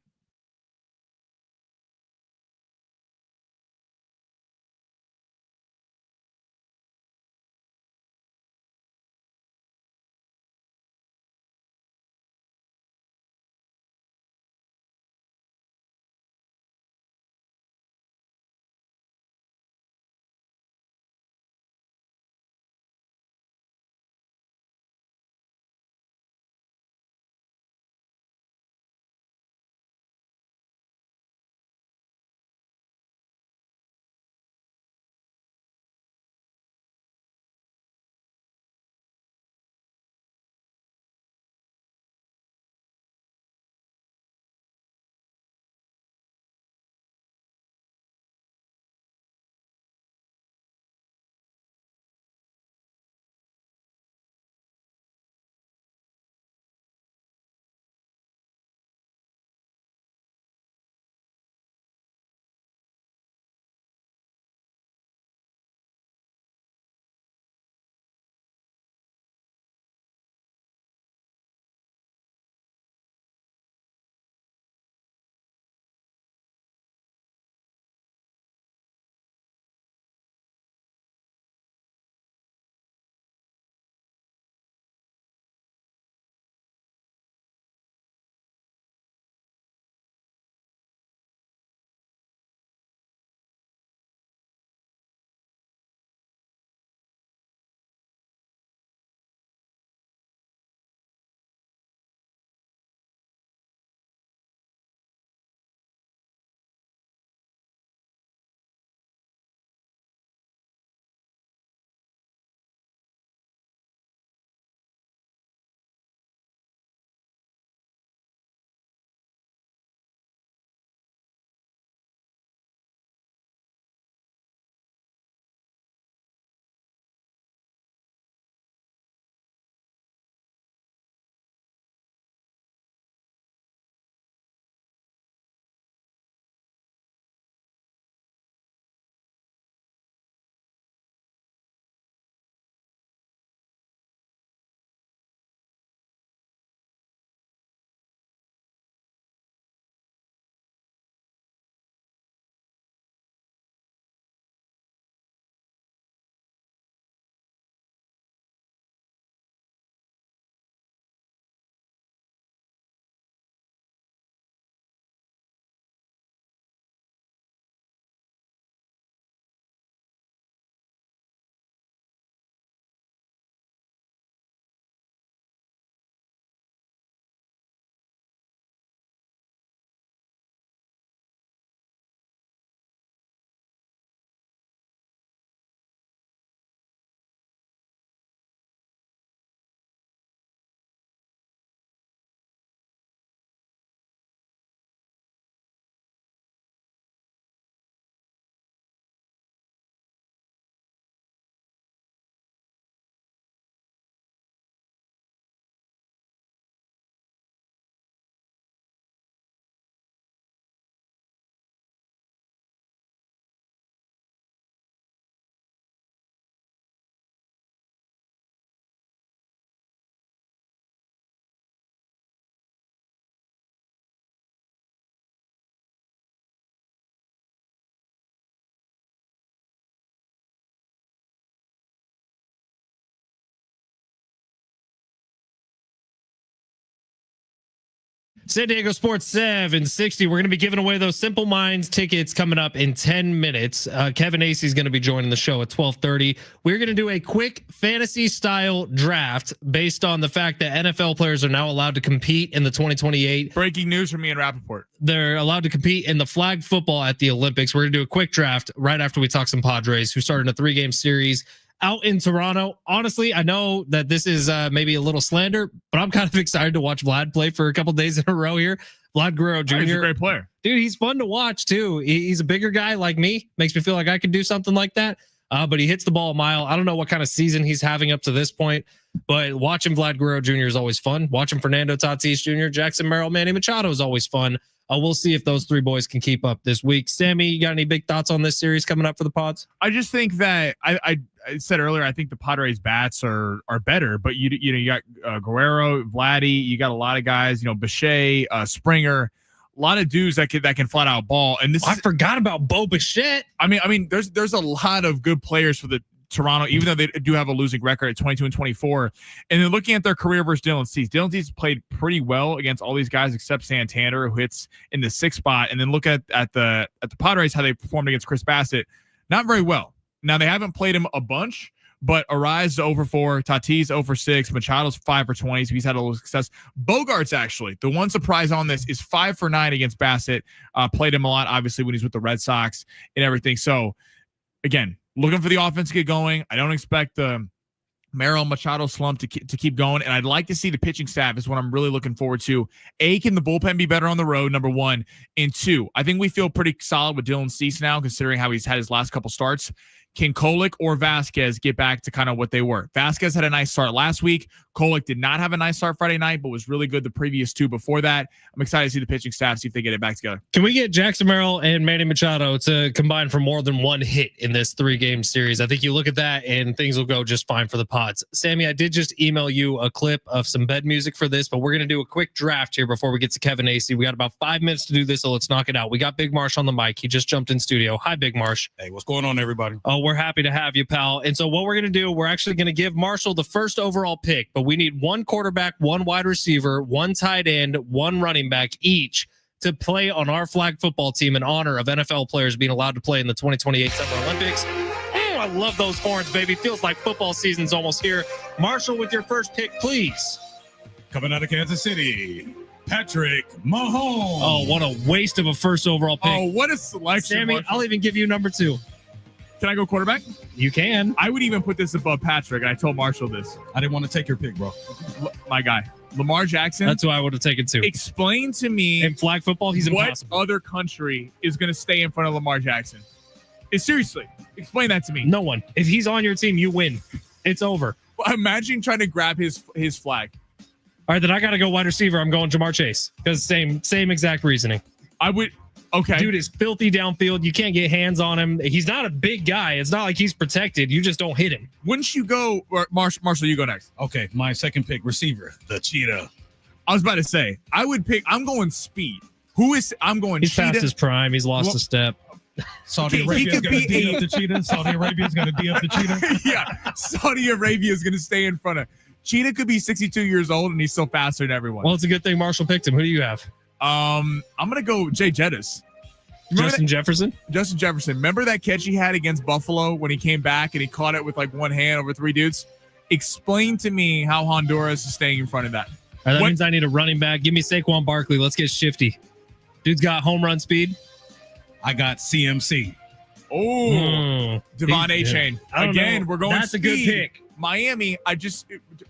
San Diego Sports 760. We're going to be giving away those Simple Minds tickets coming up in 10 minutes. Kevin Acey is going to be joining the show at 12:30. We're going to do a quick fantasy style draft based on the fact that NFL players are now allowed to compete in the 2028. Breaking news from me and Rappaport. They're allowed to compete in the flag football at the Olympics. We're going to do a quick draft right after we talk some Padres who started a 3-game series out in Toronto. Honestly, I know that this is maybe a little slander, but I'm kind of excited to watch Vlad play for a couple days in a row here. Vlad Guerrero Jr. He's a great player. Dude, he's fun to watch too. He's a bigger guy like me. Makes me feel like I could do something like that. But he hits the ball a mile. I don't know what kind of season he's having up to this point, but watching Vlad Guerrero Jr. is always fun. Watching Fernando Tatis Jr., Jackson Merrill, Manny Machado is always fun. We'll see if those three boys can keep up this week. Sammy, you got any big thoughts on this series coming up for the Pods? I just think that I said earlier, I think the Padres bats are better, but you got Guerrero, Vladdy, you got a lot of guys, Bichette, Springer, a lot of dudes that can flat out ball. And I forgot about Bo Bichette. I mean, there's a lot of good players for the Toronto, even though they do have a losing record at 22-24. And then looking at their career versus Dylan Cease. Dylan Cease played pretty well against all these guys except Santander, who hits in the 6th spot. And then look at the Padres, how they performed against Chris Bassett. Not very well. Now, they haven't played him a bunch, but Arise 0-4, Tatis 0-6, Machado's 5-20, so he's had a little success. Bogarts, actually, the one surprise on this is 5-9 against Bassett. Played him a lot, obviously, when he's with the Red Sox and everything. So, again, looking for the offense to get going. I don't expect the Merrill Machado slump to keep going, and I'd like to see the pitching staff is what I'm really looking forward to. A, can the bullpen be better on the road, number one? And two, I think we feel pretty solid with Dylan Cease now, considering how he's had his last couple starts. Can Kolek or Vasquez get back to kind of what they were? Vasquez had a nice start last week. Kolek did not have a nice start Friday night, but was really good the previous two before that. I'm excited to see the pitching staff, see if they get it back together. Can we get Jackson Merrill and Manny Machado to combine for more than one hit in this 3-game series? I think you look at that and things will go just fine for the Pods. Sammy, I did just email you a clip of some bed music for this, but we're going to do a quick draft here before we get to Kevin Acey. We got about 5 minutes to do this, so let's knock it out. We got Big Marsh on the mic. He just jumped in studio. Hi, Big Marsh. Hey, what's going on, everybody? Oh, we're happy to have you, pal. And so what we're going to do, we're actually going to give Marshall the first overall pick, but we need one quarterback, one wide receiver, one tight end, one running back each to play on our flag football team in honor of NFL players being allowed to play in the 2028 Summer Olympics. Oh, I love those horns, baby. Feels like football season's almost here. Marshall, with your first pick, please. Coming out of Kansas City, Patrick Mahomes. Oh, what a waste of a first overall pick. Oh, what a selection, Sammy, Marshall. I'll even give you number 2. Can I go quarterback? You can. I would even put this above Patrick, and I told Marshall this. I didn't want to take your pick, bro. My guy, Lamar Jackson. That's who I would have taken too. Explain to me In flag football, he's what impossible. other country is going to stay in front of Lamar Jackson. Seriously, explain that to me. No one. If he's on your team, you win. It's over. Imagine trying to grab his flag. All right, then I got to go wide receiver. I'm going Jamar Chase because same exact reasoning. I would. Okay. Dude is filthy downfield. You can't get hands on him. He's not a big guy. It's not like he's protected. You just don't hit him. Wouldn't you go, Marshall, you go next. Okay, my second pick, receiver, the Cheetah. I was about to say, I'm going speed. I'm going He's Cheetah. past his prime. He's lost a step. Saudi Arabia is going to D up the Cheetah. Saudi Arabia is going to D up the Cheetah. Yeah, Saudi Arabia is going to stay in front of. Cheetah could be 62 years old and he's still faster than everyone. Well, it's a good thing Marshall picked him. Who do you have? I'm gonna go Jay Jettis. Justin Jefferson. Justin Jefferson. Remember that catch he had against Buffalo when he came back and he caught it with like one hand over 3 dudes? Explain to me how Honduras is staying in front of that. All right, that means I need a running back. Give me Saquon Barkley. Let's get shifty. Dude's got home run speed. I got CMC. Oh, Devon A-Chain. Again, we're going That's speed. a good pick. Miami,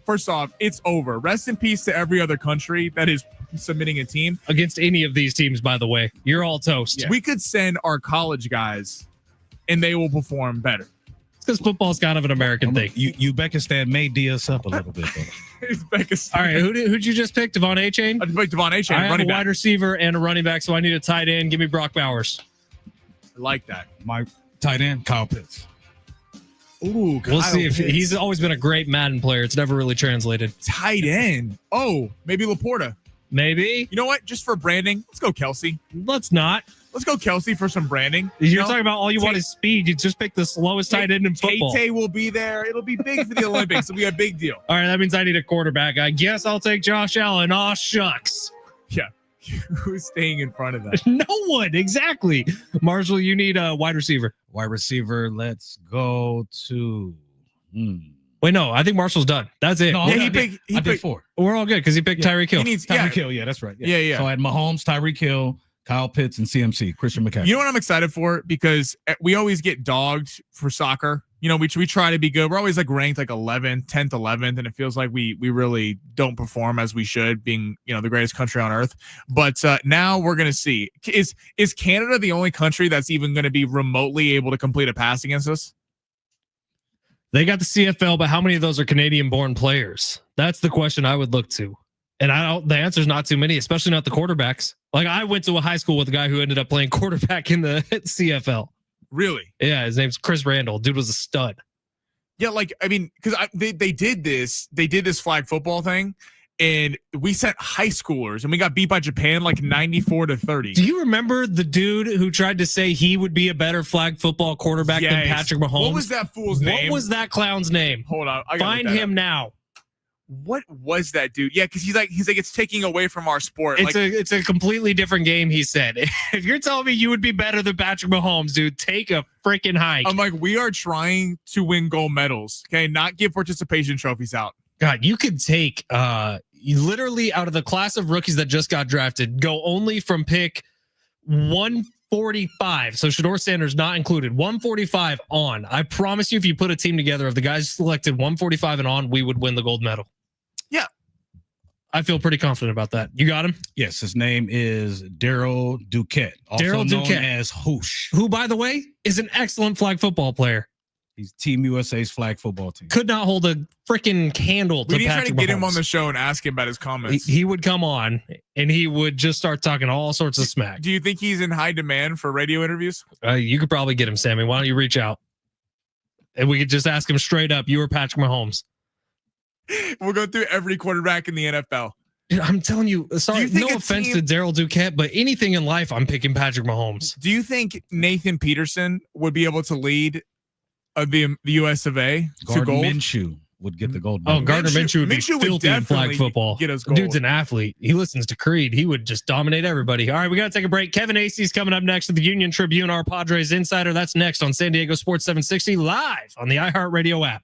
first off, it's over. Rest in peace to every other country that is submitting a team. Against any of these teams, by the way. You're all toast. Yeah. We could send our college guys and they will perform better. It's because football's kind of an American thing. Uzbekistan may D us up a little bit, though. Uzbekistan. All right, who'd you just pick? Devon A-Chain? I just picked Devon A-Chain, I have a running wide back. receiver and a running back, so I need a tight end. Give me Brock Bowers. I like that. My tight end, Kyle Pitts. Ooh, We'll see if he's always been a great Madden player. It's never really translated. tight end. Oh, maybe Laporta. Maybe. You know what? Just for branding, let's go Kelsey. Let's not. Let's go Kelsey for some branding. You're talking about all you want is speed. You just pick the slowest tight end in football. Tay will be there. It'll be big for the Olympics. It'll be a big deal. All right, that means I need a quarterback. I guess I'll take Josh Allen. Aw, shucks. Yeah. who's staying in front of that? No one. Exactly. Marshall, you need a wide receiver. Wide receiver. Let's go to. Wait, no, I think Marshall's done. That's it. No, Yeah, I he did picked 4. We're all good because he picked Tyreek Hill. He needs Tyreek Hill. Yeah, that's right. Yeah. So I had Mahomes, Tyreek Hill, Kyle Pitts, and CMC, Christian McCaffrey. You know what I'm excited for? Because we always get dogged for soccer. You know, we try to be good. We're always like ranked like 11th, 10th, 11th, and it feels like we really don't perform as we should, being, you know, the greatest country on earth. But now we're gonna see, is Canada the only country that's even going to be remotely able to complete a pass against us? They got the CFL, but how many of those are Canadian-born players? That's the question I would look to. And the answer's not too many, especially not the quarterbacks. Like, I went to a high school with a guy who ended up playing quarterback in the CFL. Really? Yeah, his name's Chris Randall. Dude was a stud. Yeah, like, I mean, because they did this flag football thing, and we sent high schoolers, and we got beat by Japan like 94-30. Do you remember the dude who tried to say he would be a better flag football quarterback than Patrick Mahomes? What was that fool's name? What was that clown's name? Hold on, Find him now. What was that dude? Yeah, because he's like it's taking away from our sport. It's a completely different game. He said, if you're telling me you would be better than Patrick Mahomes, dude, take a freaking hike. I'm like, we are trying to win gold medals. Okay, not give participation trophies out. God, you could take literally out of the class of rookies that just got drafted, go only from pick 145. So Shedeur Sanders not included. 145 on. I promise you, if you put a team together of the guys selected 145 and on, we would win the gold medal. Yeah. I feel pretty confident about that. You got him? Yes, his name is Daryl Duquette, also known as Hoosh. Who, by the way, is an excellent flag football player. He's Team USA's flag football team. Could not hold a freaking candle to We need to try Patrick to get Mahomes. him on the show and ask him about his comments. He would come on and he would just start talking all sorts of smack. Do you think he's in high demand for radio interviews? You could probably get him, Sammy. Why don't you reach out? And we could just ask him straight up, you or Patrick Mahomes? We'll go through every quarterback in the NFL. Dude, I'm telling you, sorry, think no a offense team- to Daryl Duquette, but anything in life, I'm picking Patrick Mahomes. Do you think Nathan Peterson would be able to lead the US of A to Gardner gold? Minshew would get the gold Oh, medal. Gardner Minshew would be Minshew would filthy in flag definitely football. get us gold. Dude's an athlete. He listens to Creed. He would just dominate everybody. All right, we got to take a break. Kevin Acey's coming up next with the Union Tribune, our Padres Insider. That's next on San Diego Sports 760 live on the iHeartRadio app.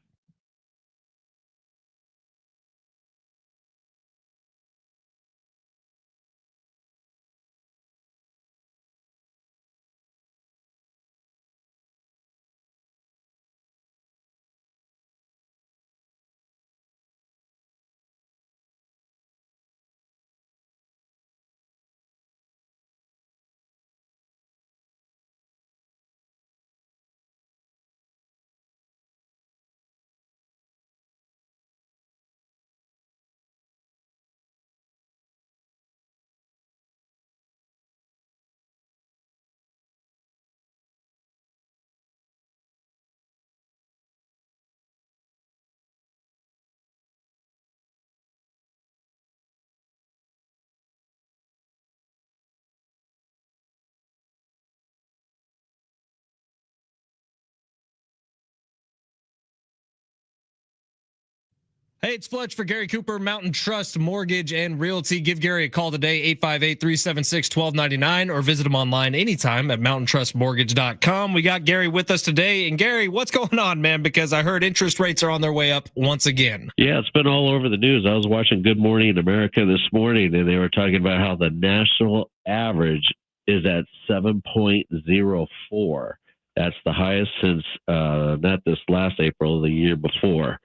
Hey, it's Fletch for Gary Cooper, Mountain Trust Mortgage and Realty. Give Gary a call today, 858-376-1299, or visit him online anytime at mountaintrustmortgage.com. We got Gary with us today. And Gary, what's going on, man? Because I heard interest rates are on their way up once again. Yeah, it's been all over the news. I was watching Good Morning America this morning, and they were talking about how the national average is at 7.04. That's the highest since not this last April, the year before.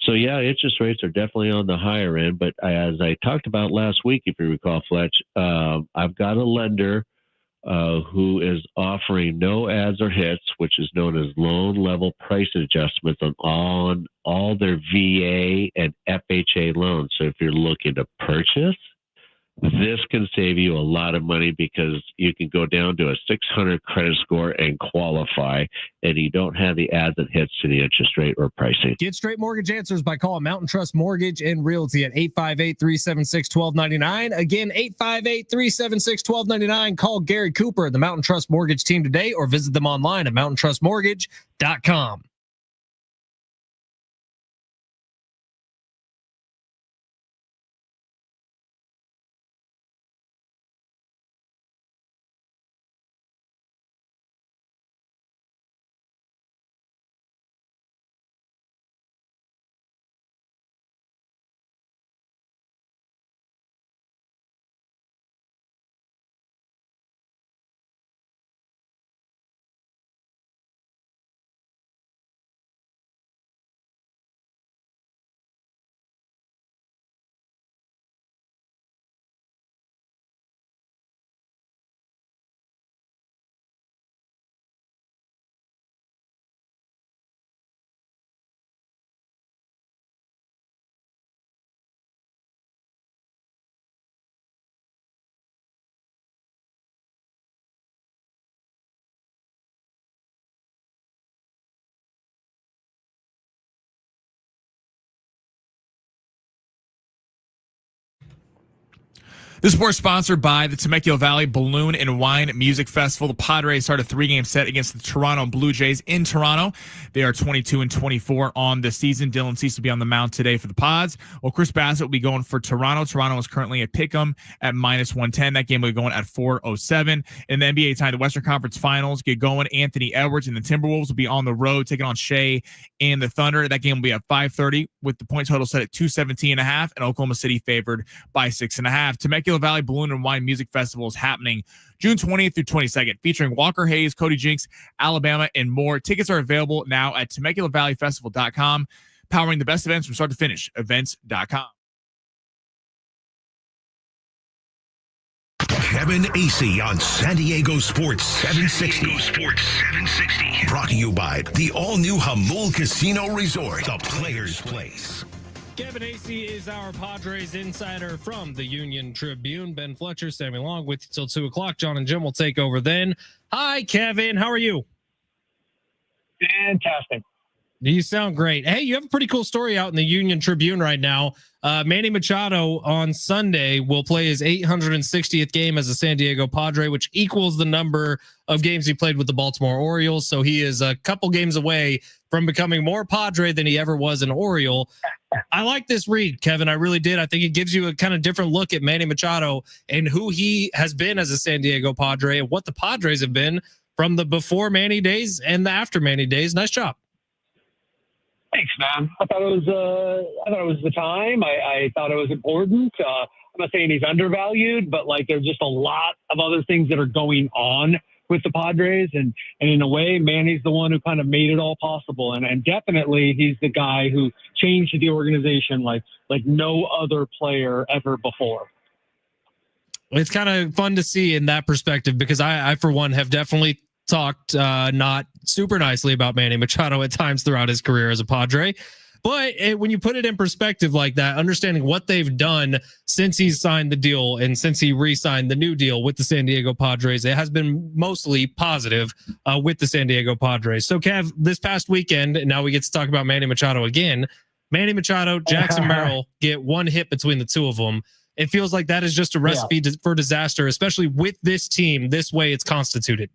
So, yeah, interest rates are definitely on the higher end. But as I talked about last week, if you recall, Fletch, I've got a lender who is offering no ads or hits, which is known as loan level price adjustments on all their VA and FHA loans. So if you're looking to purchase, this can save you a lot of money because you can go down to a 600 credit score and qualify, and you don't have the ads and hits to the interest rate or pricing. Get straight mortgage answers by calling Mountain Trust Mortgage and Realty at 858-376-1299. Again, 858-376-1299. Call Gary Cooper, the Mountain Trust Mortgage team today, or visit them online at mountaintrustmortgage.com. This report is sponsored by the Temecula Valley Balloon and Wine Music Festival. The Padres start a 3-game set against the Toronto Blue Jays in Toronto. They are 22-24 on the season. Dylan Cease will be on the mound today for the Pods. Well, Chris Bassett will be going for Toronto. Toronto is currently at Pick'em at -110. That game will be going at 4:07. In the NBA time, the Western Conference Finals get going. Anthony Edwards and the Timberwolves will be on the road taking on Shea and the Thunder. That game will be at 5:30 with the point total set at 217.5 and Oklahoma City favored by 6.5. Temecula Valley Balloon and Wine Music Festival is happening June 20th through 22nd, featuring Walker Hayes, Cody Jinks, Alabama, and more. Tickets are available now at TemeculaValleyFestival.com, powering the best events from start to finish. Events.com. Kevin Acee on San Diego Sports 760. Brought to you by the all-new Hamul Casino Resort, the Players' Place. Kevin Acee is our Padres insider from the Union Tribune. Ben Fletcher, Sammy Long with you till 2 o'clock. John and Jim will take over then. Hi, Kevin. How are you? Fantastic. You sound great. Hey, you have a pretty cool story out in the Union Tribune right now. Manny Machado on Sunday will play his 860th game as a San Diego Padre, which equals the number of games he played with the Baltimore Orioles. So he is a couple games away from becoming more Padre than he ever was an Oriole. I like this read, Kevin. I really did. I think it gives you a kind of different look at Manny Machado and who he has been as a San Diego Padre and what the Padres have been from the before Manny days and the after Manny days. Nice job. Thanks, man. I thought it was the time. I thought it was important. I'm not saying he's undervalued, but like there's just a lot of other things that are going on with the Padres, and in a way, Manny's the one who kind of made it all possible, and definitely he's the guy who changed the organization like no other player ever before. It's kind of fun to see in that perspective because I for one have definitely talked not super nicely about Manny Machado at times throughout his career as a Padre. But when you put it in perspective like that, understanding what they've done since he's signed the deal and since he re-signed the new deal with the San Diego Padres, it has been mostly positive with the San Diego Padres. So, Kev, this past weekend, and now we get to talk about Manny Machado again. Manny Machado, Jackson Merrill get one hit between the two of them. It feels like that is just a recipe for disaster, especially with this team, this way it's constituted.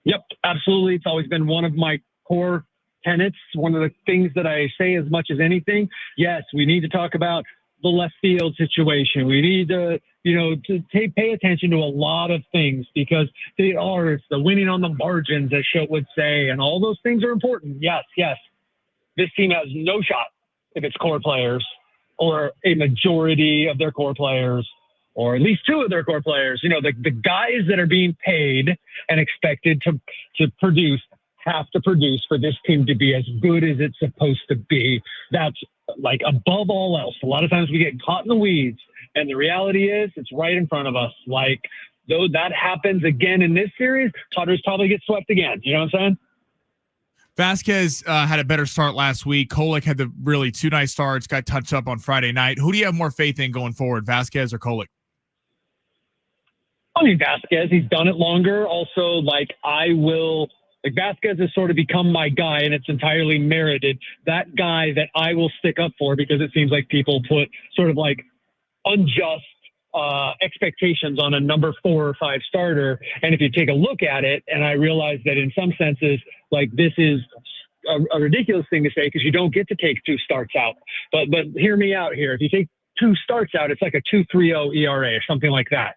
Yep, absolutely. It's always been one of my core tenets. One of the things that I say as much as anything. Yes, we need to talk about the left field situation. We need to, pay attention to a lot of things because it's the winning on the margins, as Schilt would say, and all those things are important. Yes. This team has no shot if its core players or a majority of their core players, or at least two of their core players, the guys that are being paid and expected to produce have to produce for this team to be as good as it's supposed to be. That's like above all else. A lot of times we get caught in the weeds, and the reality is it's right in front of us. Like, though that happens again in this series, Padres probably get swept again. You know what I'm saying? Vasquez had a better start last week. Kolek had the really two nice starts, got touched up on Friday night. Who do you have more faith in going forward, Vasquez or Kolek? I mean, Vasquez, he's done it longer. Also, Vasquez has sort of become my guy, and it's entirely merited. That guy that I will stick up for because it seems like people put sort of like unjust expectations on a number 4 or 5 starter. And if you take a look at it, and I realize that in some senses, like this is a ridiculous thing to say because you don't get to take 2 starts out. But hear me out here. If you take 2 starts out, it's like a 2.30 ERA or something like that.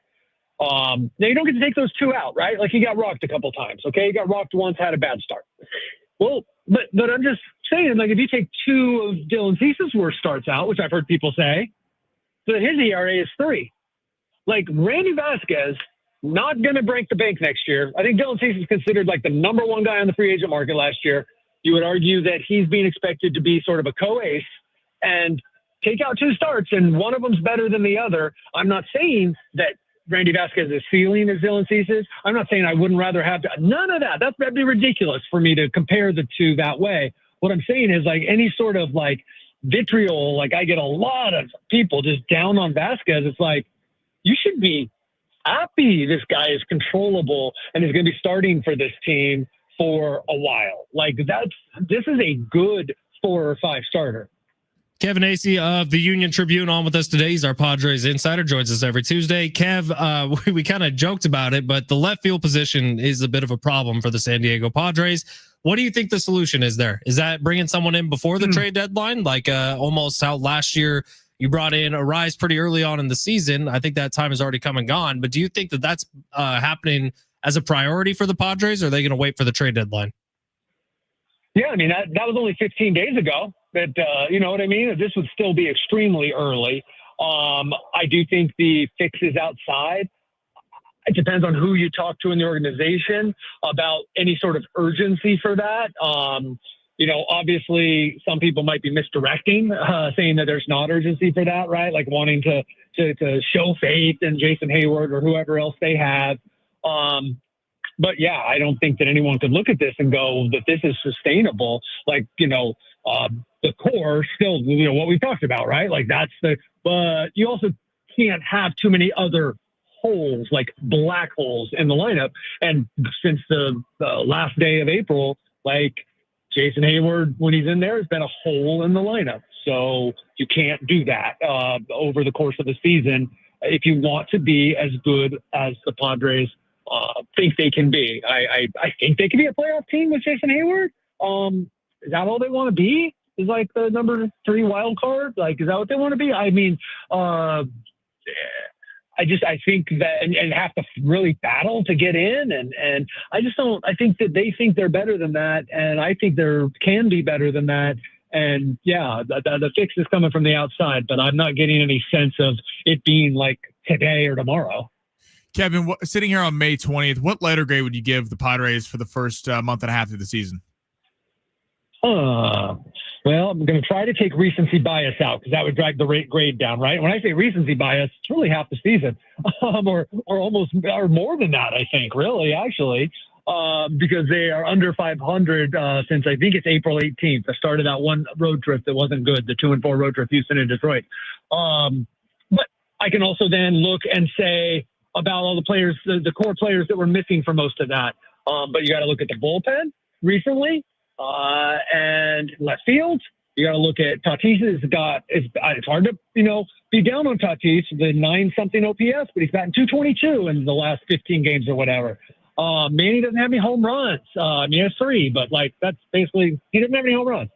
Now you don't get to take those 2 out, right? Like he got rocked a couple times. Okay. He got rocked once, had a bad start. Well, but I'm just saying, like, if you take 2 of Dylan Cease's worst starts out, which I've heard people say, so his ERA is 3. Like Randy Vasquez, not going to break the bank next year. I think Dylan Cease is considered like the number 1 guy on the free agent market last year. You would argue that he's being expected to be sort of a co-ace and take out 2 starts, and one of them's better than the other. I'm not saying that Randy Vasquez's ceiling is Dylan Cease's. I'm not saying I wouldn't rather have none of that. That'd be ridiculous for me to compare the 2 that way. What I'm saying is like any sort of like vitriol, like I get a lot of people just down on Vasquez. It's like, you should be happy this guy is controllable and is going to be starting for this team for a while. Like this is a good 4 or 5 starter. Kevin Acey of the Union Tribune on with us today. He's our Padres insider, joins us every Tuesday. Kev, we kind of joked about it, but the left field position is a bit of a problem for the San Diego Padres. What do you think the solution is there? Is that bringing someone in before the trade deadline? Like almost how last year you brought in a Rise pretty early on in the season. I think that time has already come and gone, but do you think that that's happening as a priority for the Padres, or are they going to wait for the trade deadline? Yeah, I mean, that was only 15 days ago. But you know what I mean? This would still be extremely early. I do think the fix is outside. It depends on who you talk to in the organization about any sort of urgency for that. You know, obviously, some people might be misdirecting, saying that there's not urgency for that, right? Like wanting to show faith in Jason Hayward or whoever else they have. But yeah, I don't think that anyone could look at this and go that this is sustainable. Like, you know, the core still, you know, what we talked about, right? Like but you also can't have too many other holes, like black holes in the lineup. And since the last day of April, like Jason Hayward, when he's in there, has been a hole in the lineup. So you can't do that over the course of the season if you want to be as good as the Padres think they can be. I think they can be a playoff team with Jason Hayward. Is that all they want to be? Is like the number 3 wild card? Like, is that what they want to be? I mean, I think that and have to really battle to get in. And I just don't, I think that they think they're better than that. And I think there can be better than that. And yeah, the fix is coming from the outside, but I'm not getting any sense of it being like today or tomorrow. Kevin, sitting here on May 20th, what letter grade would you give the Padres for the first month and a half of the season? Well, I'm going to try to take recency bias out because that would drag the rate grade down, right? When I say recency bias, it's really half the season, or almost or more than that, I think, really, actually, because they are under 500 since I think it's April 18th. I started out one road trip that wasn't good, the 2-4 road trip, Houston and Detroit. But I can also then look and say about all the players, the core players that were missing for most of that. But you got to look at the bullpen recently. And left field, you got to look at Tatis. It's hard to, you know, be down on Tatis, the 9-something OPS, but he's batting 222 in the last 15 games or whatever. Manny doesn't have any home runs. I mean, he has 3, but like that's basically he doesn't have any home runs.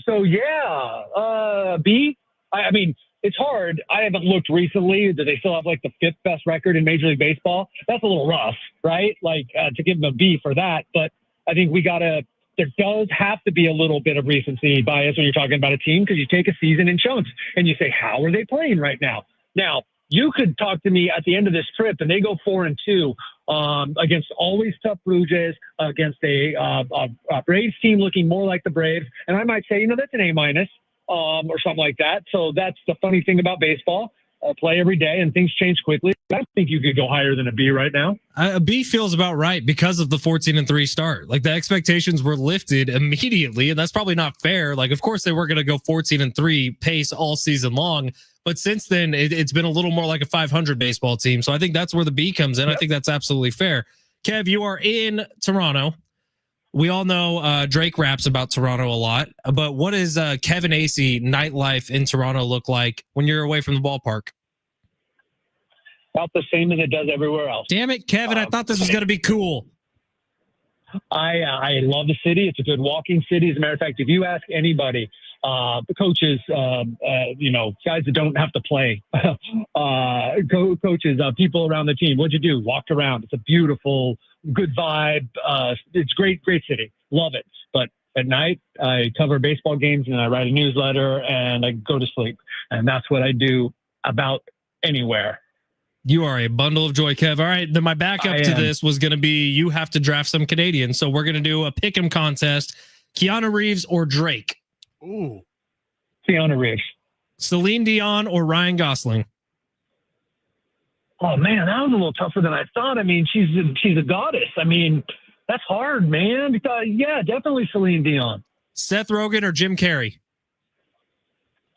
So yeah, B. I mean, it's hard. I haven't looked recently. Do they still have like the 5th best record in Major League Baseball? That's a little rough, right? Like to give them a B for that, but. I think there does have to be a little bit of recency bias when you're talking about a team because you take a season in chunks and you say, how are they playing right now? Now, you could talk to me at the end of this trip and they go 4-2 against always tough Blue Jays, against a Braves team looking more like the Braves. And I might say, you know, that's an A- or something like that. So that's the funny thing about baseball. Play every day and things change quickly. I think you could go higher than a B right now. A B feels about right because of the 14-3 start. Like the expectations were lifted immediately, and that's probably not fair. Like, of course, they were going to go 14-3 pace all season long, but since then it's been a little more like a 500 baseball team. So I think that's where the B comes in. Yep. I think that's absolutely fair. Kev, you are in Toronto. We all know Drake raps about Toronto a lot, but what does Kevin Acey nightlife in Toronto look like when you're away from the ballpark? About the same as it does everywhere else. Damn it, Kevin! I thought this was going to be cool. I love the city. It's a good walking city. As a matter of fact, if you ask anybody, the coaches, you know, guys that don't have to play, coaches, people around the team, what'd you do? Walked around. It's a beautiful, good vibe. It's great city. Love it. But at night, I cover baseball games and I write a newsletter and I go to sleep. And that's what I do about anywhere. You are a bundle of joy, Kev. All right, then my backup to this was going to be you have to draft some Canadians. So we're going to do a pick 'em contest. Keanu Reeves or Drake? Ooh. Keanu Reeves. Celine Dion or Ryan Gosling? Oh, man, that was a little tougher than I thought. I mean, she's a goddess. I mean, that's hard, man. Yeah, definitely Celine Dion. Seth Rogen or Jim Carrey?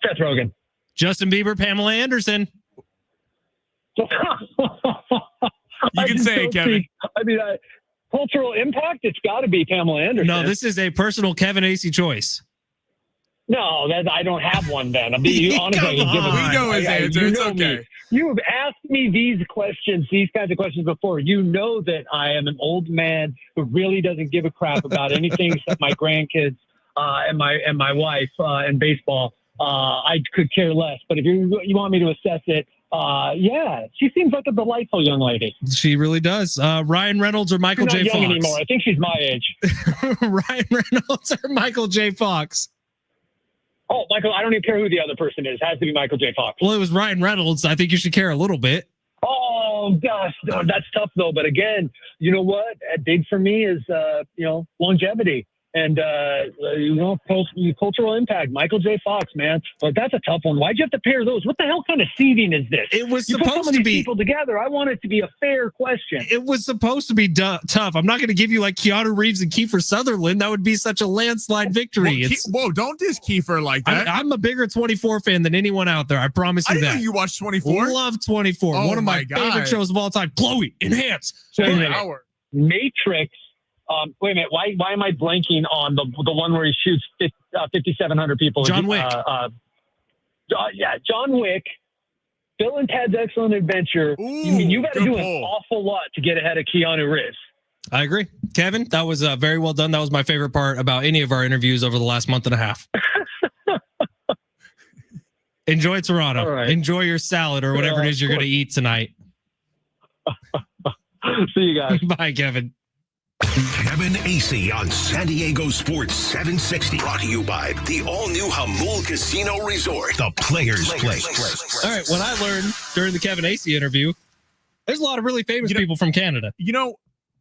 Seth Rogen. Justin Bieber, Pamela Anderson? You can say it, Kevin. Cultural impact, it's got to be Pamela Anderson. No, this is a personal Kevin Acey choice. No, I don't have one then. Honestly, I can give We know his answer. It's okay. Me. You have asked me these kinds of questions before. You know that I am an old man who really doesn't give a crap about anything except my grandkids and my wife and baseball. I could care less. But if you want me to assess it, yeah, she seems like a delightful young lady. She really does. Ryan Reynolds or Michael She's J. not young Fox? anymore. I think she's my age. Ryan Reynolds or Michael J. Fox? Oh, Michael, I don't even care who the other person is. It has to be Michael J. Fox. Well, it was Ryan Reynolds. I think you should care a little bit. Oh, gosh. No, that's tough, though. But again, you know what? Big for me is, longevity and, cultural impact. Michael J. Fox, man. But that's a tough one. Why'd you have to pair those? What the hell kind of seeding is this? It was you supposed put some to of these be people together. I want it to be a fair question. It was supposed to be tough. I'm not going to give you like Keanu Reeves and Kiefer Sutherland. That would be such a landslide victory. Whoa, don't diss Kiefer like that. I'm a bigger 24 fan than anyone out there. I promise you I didn't that. know you watched 24. Love 24. Oh One of my God. favorite shows of all time. Chloe, enhance. Matrix. Wait a minute. Why am I blanking on the one where he shoots 5,700 people? John Wick. John Wick. Bill and Ted's Excellent Adventure. Ooh, you got to good do pull. an awful lot to get ahead of Keanu Reeves. I agree. Kevin, that was very well done. That was my favorite part about any of our interviews over the last month and a half. Enjoy Toronto. All right. Enjoy your salad or whatever it is you're going to eat tonight. See you guys. Bye, Kevin. Kevin Acey on San Diego Sports 760. Brought to you by the all-new Hamul Casino Resort, the Players Place. All right. What I learned during the Kevin Acey interview, there's a lot of really famous people from Canada. You know,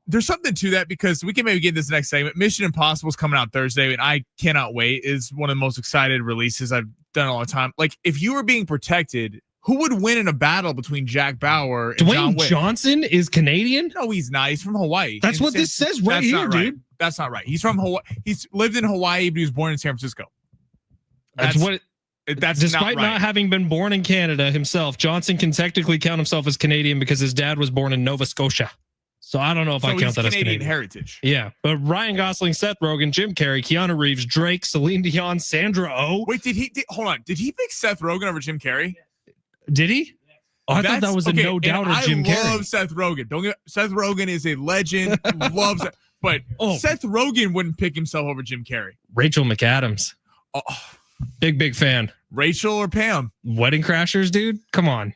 there's something to that because we can maybe get this next segment. Mission Impossible is coming out Thursday, and I cannot wait. It's one of the most excited releases I've done all the time. Like, if you were being protected, who would win in a battle between Jack Bauer and John Dwayne Wick? Johnson is Canadian? No, he's not. He's from Hawaii. That's what this says right That's here, not right. dude. That's not right. He's from Hawaii. He's lived in Hawaii, but he was born in San Francisco. That's despite not right. not having been born in Canada himself, Johnson can technically count himself as Canadian because his dad was born in Nova Scotia. So I don't know if I count that as Canadian heritage. Yeah, but Ryan Gosling, Seth Rogen, Jim Carrey, Keanu Reeves, Drake, Celine Dion, Sandra Oh. Wait, hold on. Did he pick Seth Rogen over Jim Carrey? Did he? Oh, I thought that was a no doubter. Jim Carrey. I love Seth Rogen. Seth Rogen is a legend. Loves it. But Seth Rogen wouldn't pick himself over Jim Carrey. Rachel McAdams. Oh, big fan. Rachel or Pam? Wedding Crashers, dude. Come on.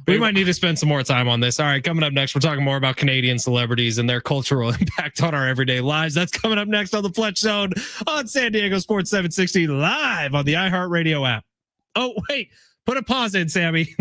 We might need to spend some more time on this. All right, coming up next, we're talking more about Canadian celebrities and their cultural impact on our everyday lives. That's coming up next on the Fletch Zone on San Diego Sports 760 live on the iHeartRadio app. Oh, wait. Put a pause in, Sammy.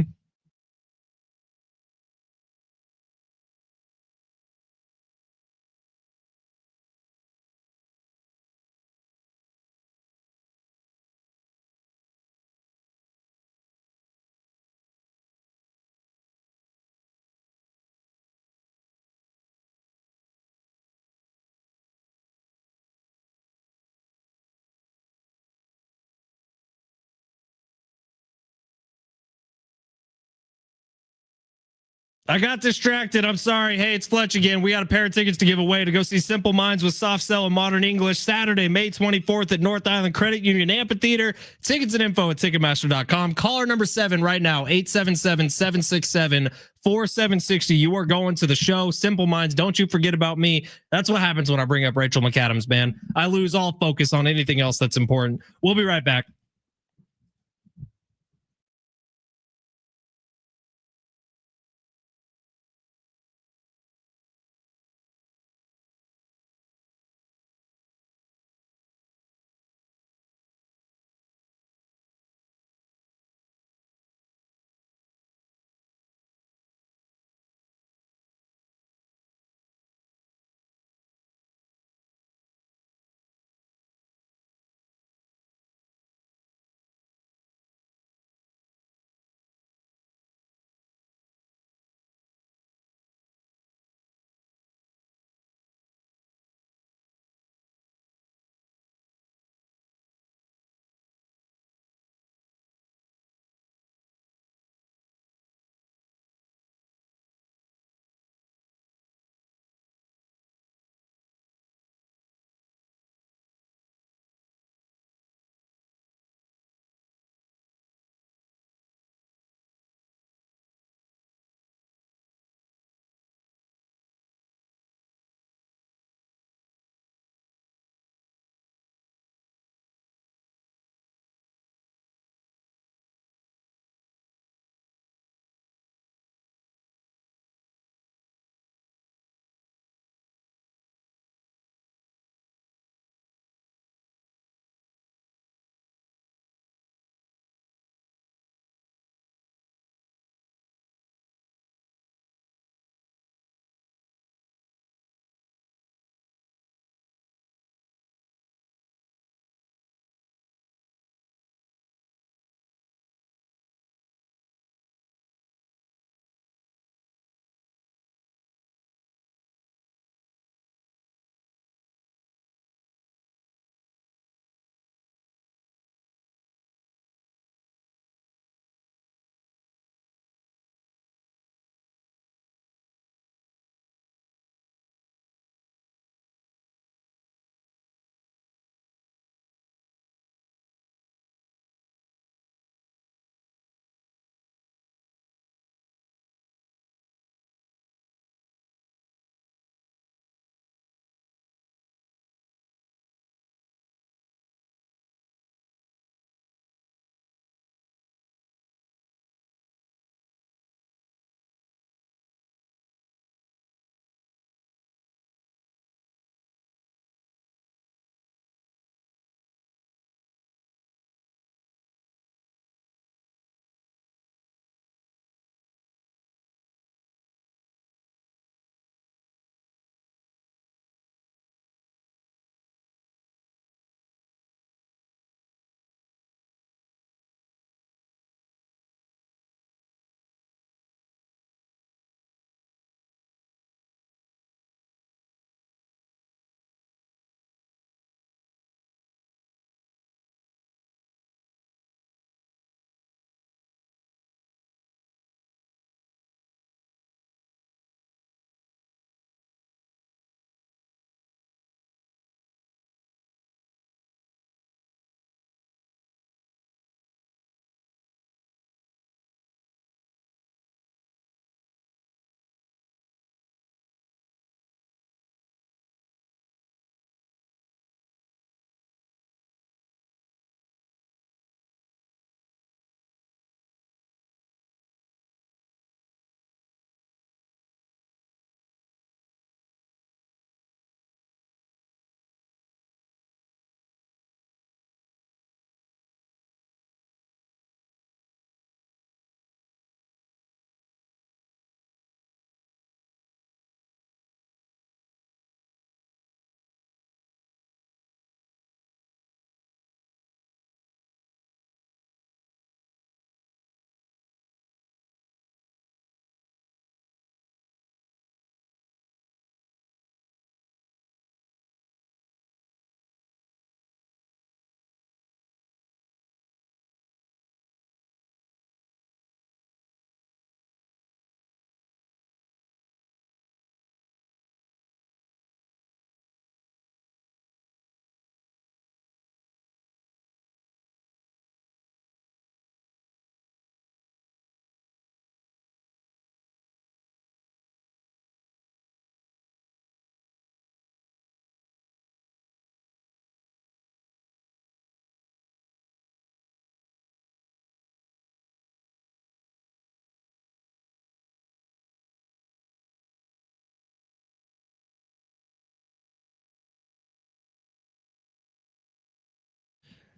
I got distracted. I'm sorry. Hey, it's Fletch again. We got a pair of tickets to give away to go see Simple Minds with Soft Sell and Modern English Saturday, May 24th at North Island Credit Union Amphitheater. Tickets and info at Ticketmaster.com. Caller number 7 right now, 877-767-4760. You are going to the show. Simple Minds, don't you forget about me. That's what happens when I bring up Rachel McAdams, man. I lose all focus on anything else that's important. We'll be right back.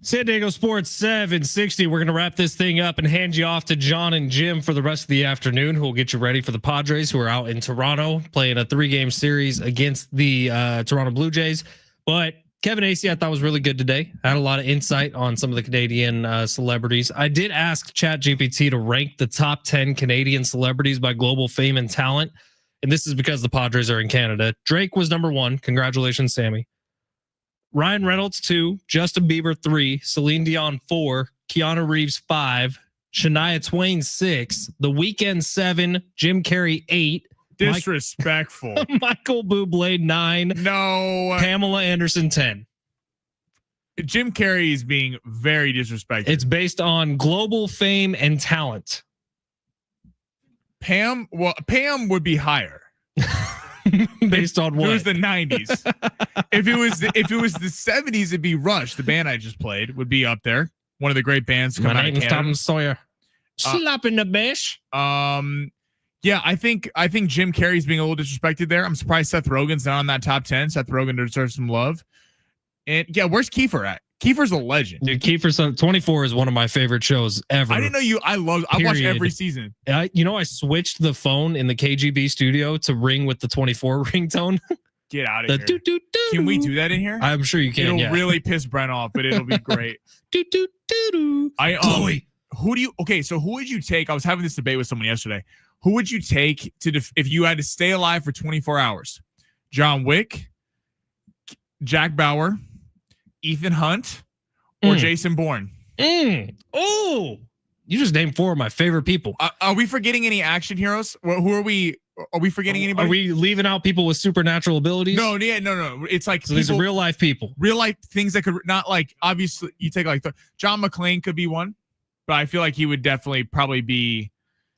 San Diego Sports 760. We're going to wrap this thing up and hand you off to John and Jim for the rest of the afternoon, who will get you ready for the Padres, who are out in Toronto playing a 3-game series against the Toronto Blue Jays. But Kevin Acey, I thought was really good today. Had a lot of insight on some of the Canadian celebrities. I did ask ChatGPT to rank the top 10 Canadian celebrities by global fame and talent. And this is because the Padres are in Canada. Drake was number 1. Congratulations, Sammy. Ryan Reynolds 2, Justin Bieber 3, Celine Dion 4, Keanu Reeves 5, Shania Twain 6, The Weeknd 7, Jim Carrey 8. Disrespectful. Michael Bublé 9. No. Pamela Anderson 10. Jim Carrey is being very disrespectful. It's based on global fame and talent. Pam would be higher. Based on what? It was the 90s. if it was the 70s, it'd be Rush. The band I just played would be up there. One of the great bands coming out of Canada. Tom Sawyer. Slap in the bish. Yeah, I think Jim Carrey's being a little disrespected there. I'm surprised Seth Rogen's not on that top 10. Seth Rogen deserves some love. And yeah, where's Kiefer at? Kiefer's a legend. Dude, Kiefer 24 is one of my favorite shows ever. I didn't know you. I watch every season. I switched the phone in the KGB studio to ring with the 24 ringtone. Get out of here. Doo-doo-doo. Can we do that in here? I'm sure you can. It'll really piss Brent off, but it'll be great. Doo-doo-doo-doo. Chloe. So who would you take? I was having this debate with someone yesterday. Who would you take if you had to stay alive for 24 hours? John Wick, Jack Bauer, Ethan Hunt, or Jason Bourne? Oh, you just named 4 of my favorite people. Are we forgetting any action heroes? Who are we? Are we forgetting anybody? Are we leaving out people with supernatural abilities? No. It's like so these are real life people. Real life things that could not like obviously you take like John McClane could be one, but I feel like he would definitely probably be.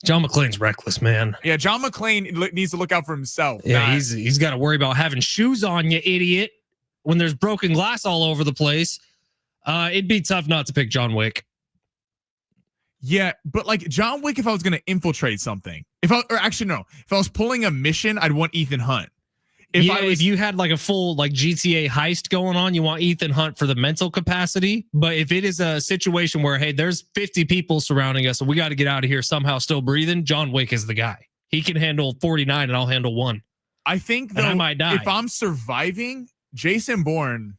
John McClane's reckless, man. Yeah, John McClane needs to look out for himself. Yeah, he's got to worry about having shoes on, you idiot. When there's broken glass all over the place, it'd be tough not to pick John Wick. Yeah, but like John Wick, if I was going to infiltrate something, if I was pulling a mission, I'd want Ethan Hunt. If you had like a full like GTA heist going on, you want Ethan Hunt for the mental capacity. But if it is a situation where, hey, there's 50 people surrounding us and we got to get out of here somehow still breathing, John Wick is the guy. He can handle 49 and I'll handle 1. I think though, I might die. If I'm surviving, Jason Bourne,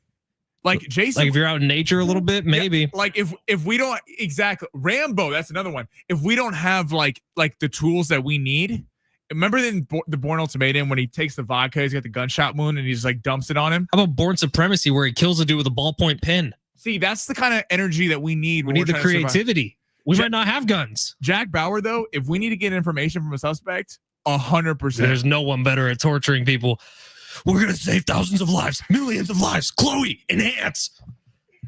like if you're out in nature a little bit, maybe. Yeah, like if we don't exactly Rambo, that's another one. If we don't have like the tools that we need. Remember in the Bourne Ultimatum when he takes the vodka, he's got the gunshot wound and he just like dumps it on him? How about Bourne Supremacy where he kills a dude with a ballpoint pen? See, that's the kind of energy that we need. We need the creativity. We might not have guns. Jack Bauer, though, if we need to get information from a suspect, 100%. There's no one better at torturing people. We're going to save thousands of lives, millions of lives. Chloe, enhance.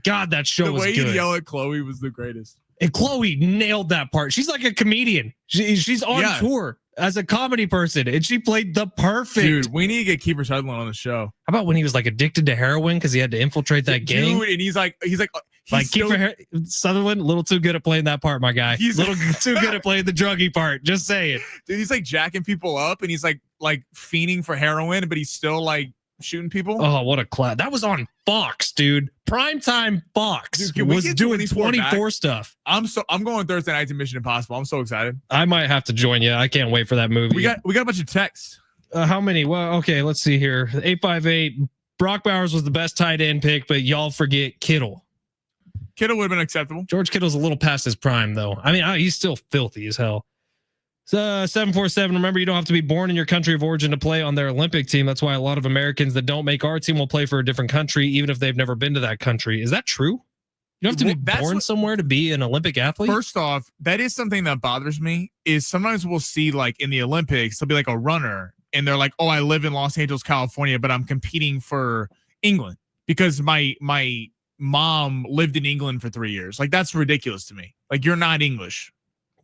God, that show was good. The way you yell at Chloe was the greatest. And Chloe nailed that part. She's like a comedian. She's on tour as a comedy person, and she played the perfect. Dude, we need to get Kiefer Sutherland on the show. How about when he was like addicted to heroin because he had to infiltrate that gang? Dude, and he's like Kiefer Sutherland, a little too good at playing that part, my guy. He's a little too good at playing the druggy part. Just saying. Dude, he's like jacking people up, and he's like fiending for heroin, but he's still like shooting people. Oh, what a class! That was on Fox, dude. Primetime Fox was doing 24 stuff. I'm going Thursday night to Mission Impossible. I'm so excited. I might have to join you. I can't wait for that movie. We got a bunch of texts. How many? Well, okay, let's see here. 858. Brock Bowers was the best tight end pick, but y'all forget Kittle. Kittle would have been acceptable. George Kittle's a little past his prime, though. I mean, he's still filthy as hell. 747. Remember, you don't have to be born in your country of origin to play on their Olympic team. That's why a lot of Americans that don't make our team will play for a different country, even if they've never been to that country. Is that true? You don't have to be born somewhere to be an Olympic athlete? First off, that is something that bothers me is sometimes we'll see like in the Olympics, there'll be like a runner and they're like, oh, I live in Los Angeles, California, but I'm competing for England because my mom lived in England for 3 years. Like, that's ridiculous to me. Like, you're not English.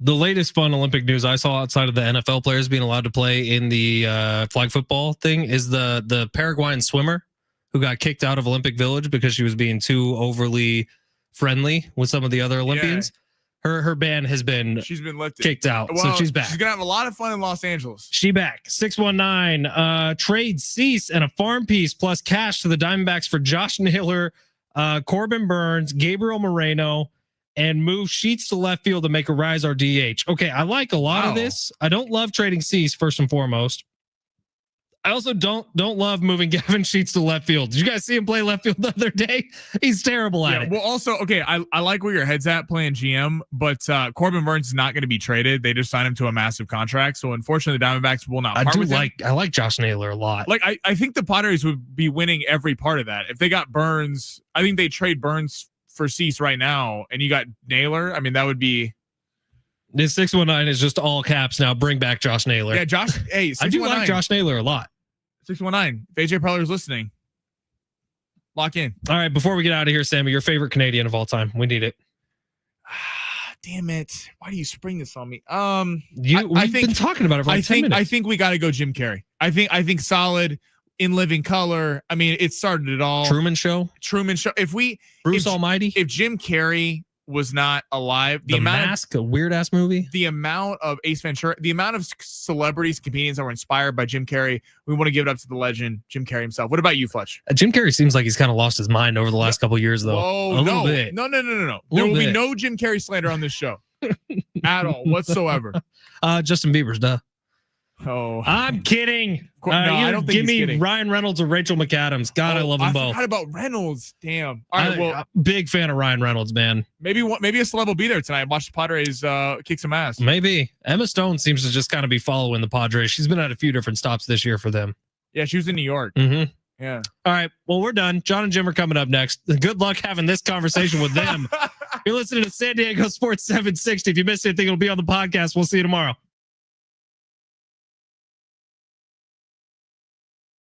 The latest fun Olympic news I saw outside of the NFL players being allowed to play in the flag football thing is the Paraguayan swimmer who got kicked out of Olympic Village because she was being too overly friendly with some of the other Olympians. Yeah. Her ban has been lifted, kicked out. Well, so she's back. She's gonna have a lot of fun in Los Angeles. She back. 619 trade cease and a farm piece plus cash to the Diamondbacks for Josh Naylor, Corbin Burns, Gabriel Moreno, and move Sheets to left field to make a rise our DH. Okay, I like a lot of this. I don't love trading Cease first and foremost. I also don't love moving Gavin Sheets to left field. Did you guys see him play left field the other day? He's terrible at it. Well, also, okay, I like where your head's at playing GM, but Corbin Burns is not going to be traded. They just signed him to a massive contract, so unfortunately, the Diamondbacks will not. I like Josh Naylor a lot. Like I think the Padres would be winning every part of that if they got Burns. I think they trade Burns for Cease right now, and you got Naylor. I mean, that would be. This 619 is just all caps now. Bring back Josh Naylor. Yeah, Josh. Hey, I do like Josh Naylor a lot. 619. If AJ Preller is listening, lock in. All right, before we get out of here, Sammy, your favorite Canadian of all time. We need it. Damn it! Why do you spring this on me? We've been talking about it for like 10 minutes. I think we got to go Jim Carrey. I think solid in living color. I mean, it started it all. Truman Show. Bruce Almighty. If Jim Carrey was not alive, The Mask, a weird ass movie. The amount of Ace Ventura, the amount of celebrities, comedians that were inspired by Jim Carrey, we want to give it up to the legend, Jim Carrey himself. What about you, Fletch? Jim Carrey seems like he's kind of lost his mind over the last couple of years, though. Oh, no. No. There will be no Jim Carrey slander on this show at all whatsoever. Justin Bieber's, duh. Oh, I'm kidding. No, I don't think give he's me kidding. Ryan Reynolds or Rachel McAdams. God, I love them both. I forgot about Reynolds. Damn. All right, well, big fan of Ryan Reynolds, man. Maybe a celeb will be there tonight. Watch the Padres kick some ass. Maybe. Emma Stone seems to just kind of be following the Padres. She's been at a few different stops this year for them. Yeah, she was in New York. Mm-hmm. Yeah. All right. Well, we're done. John and Jim are coming up next. Good luck having this conversation with them. You're listening to San Diego Sports 760. If you missed anything, it'll be on the podcast. We'll see you tomorrow.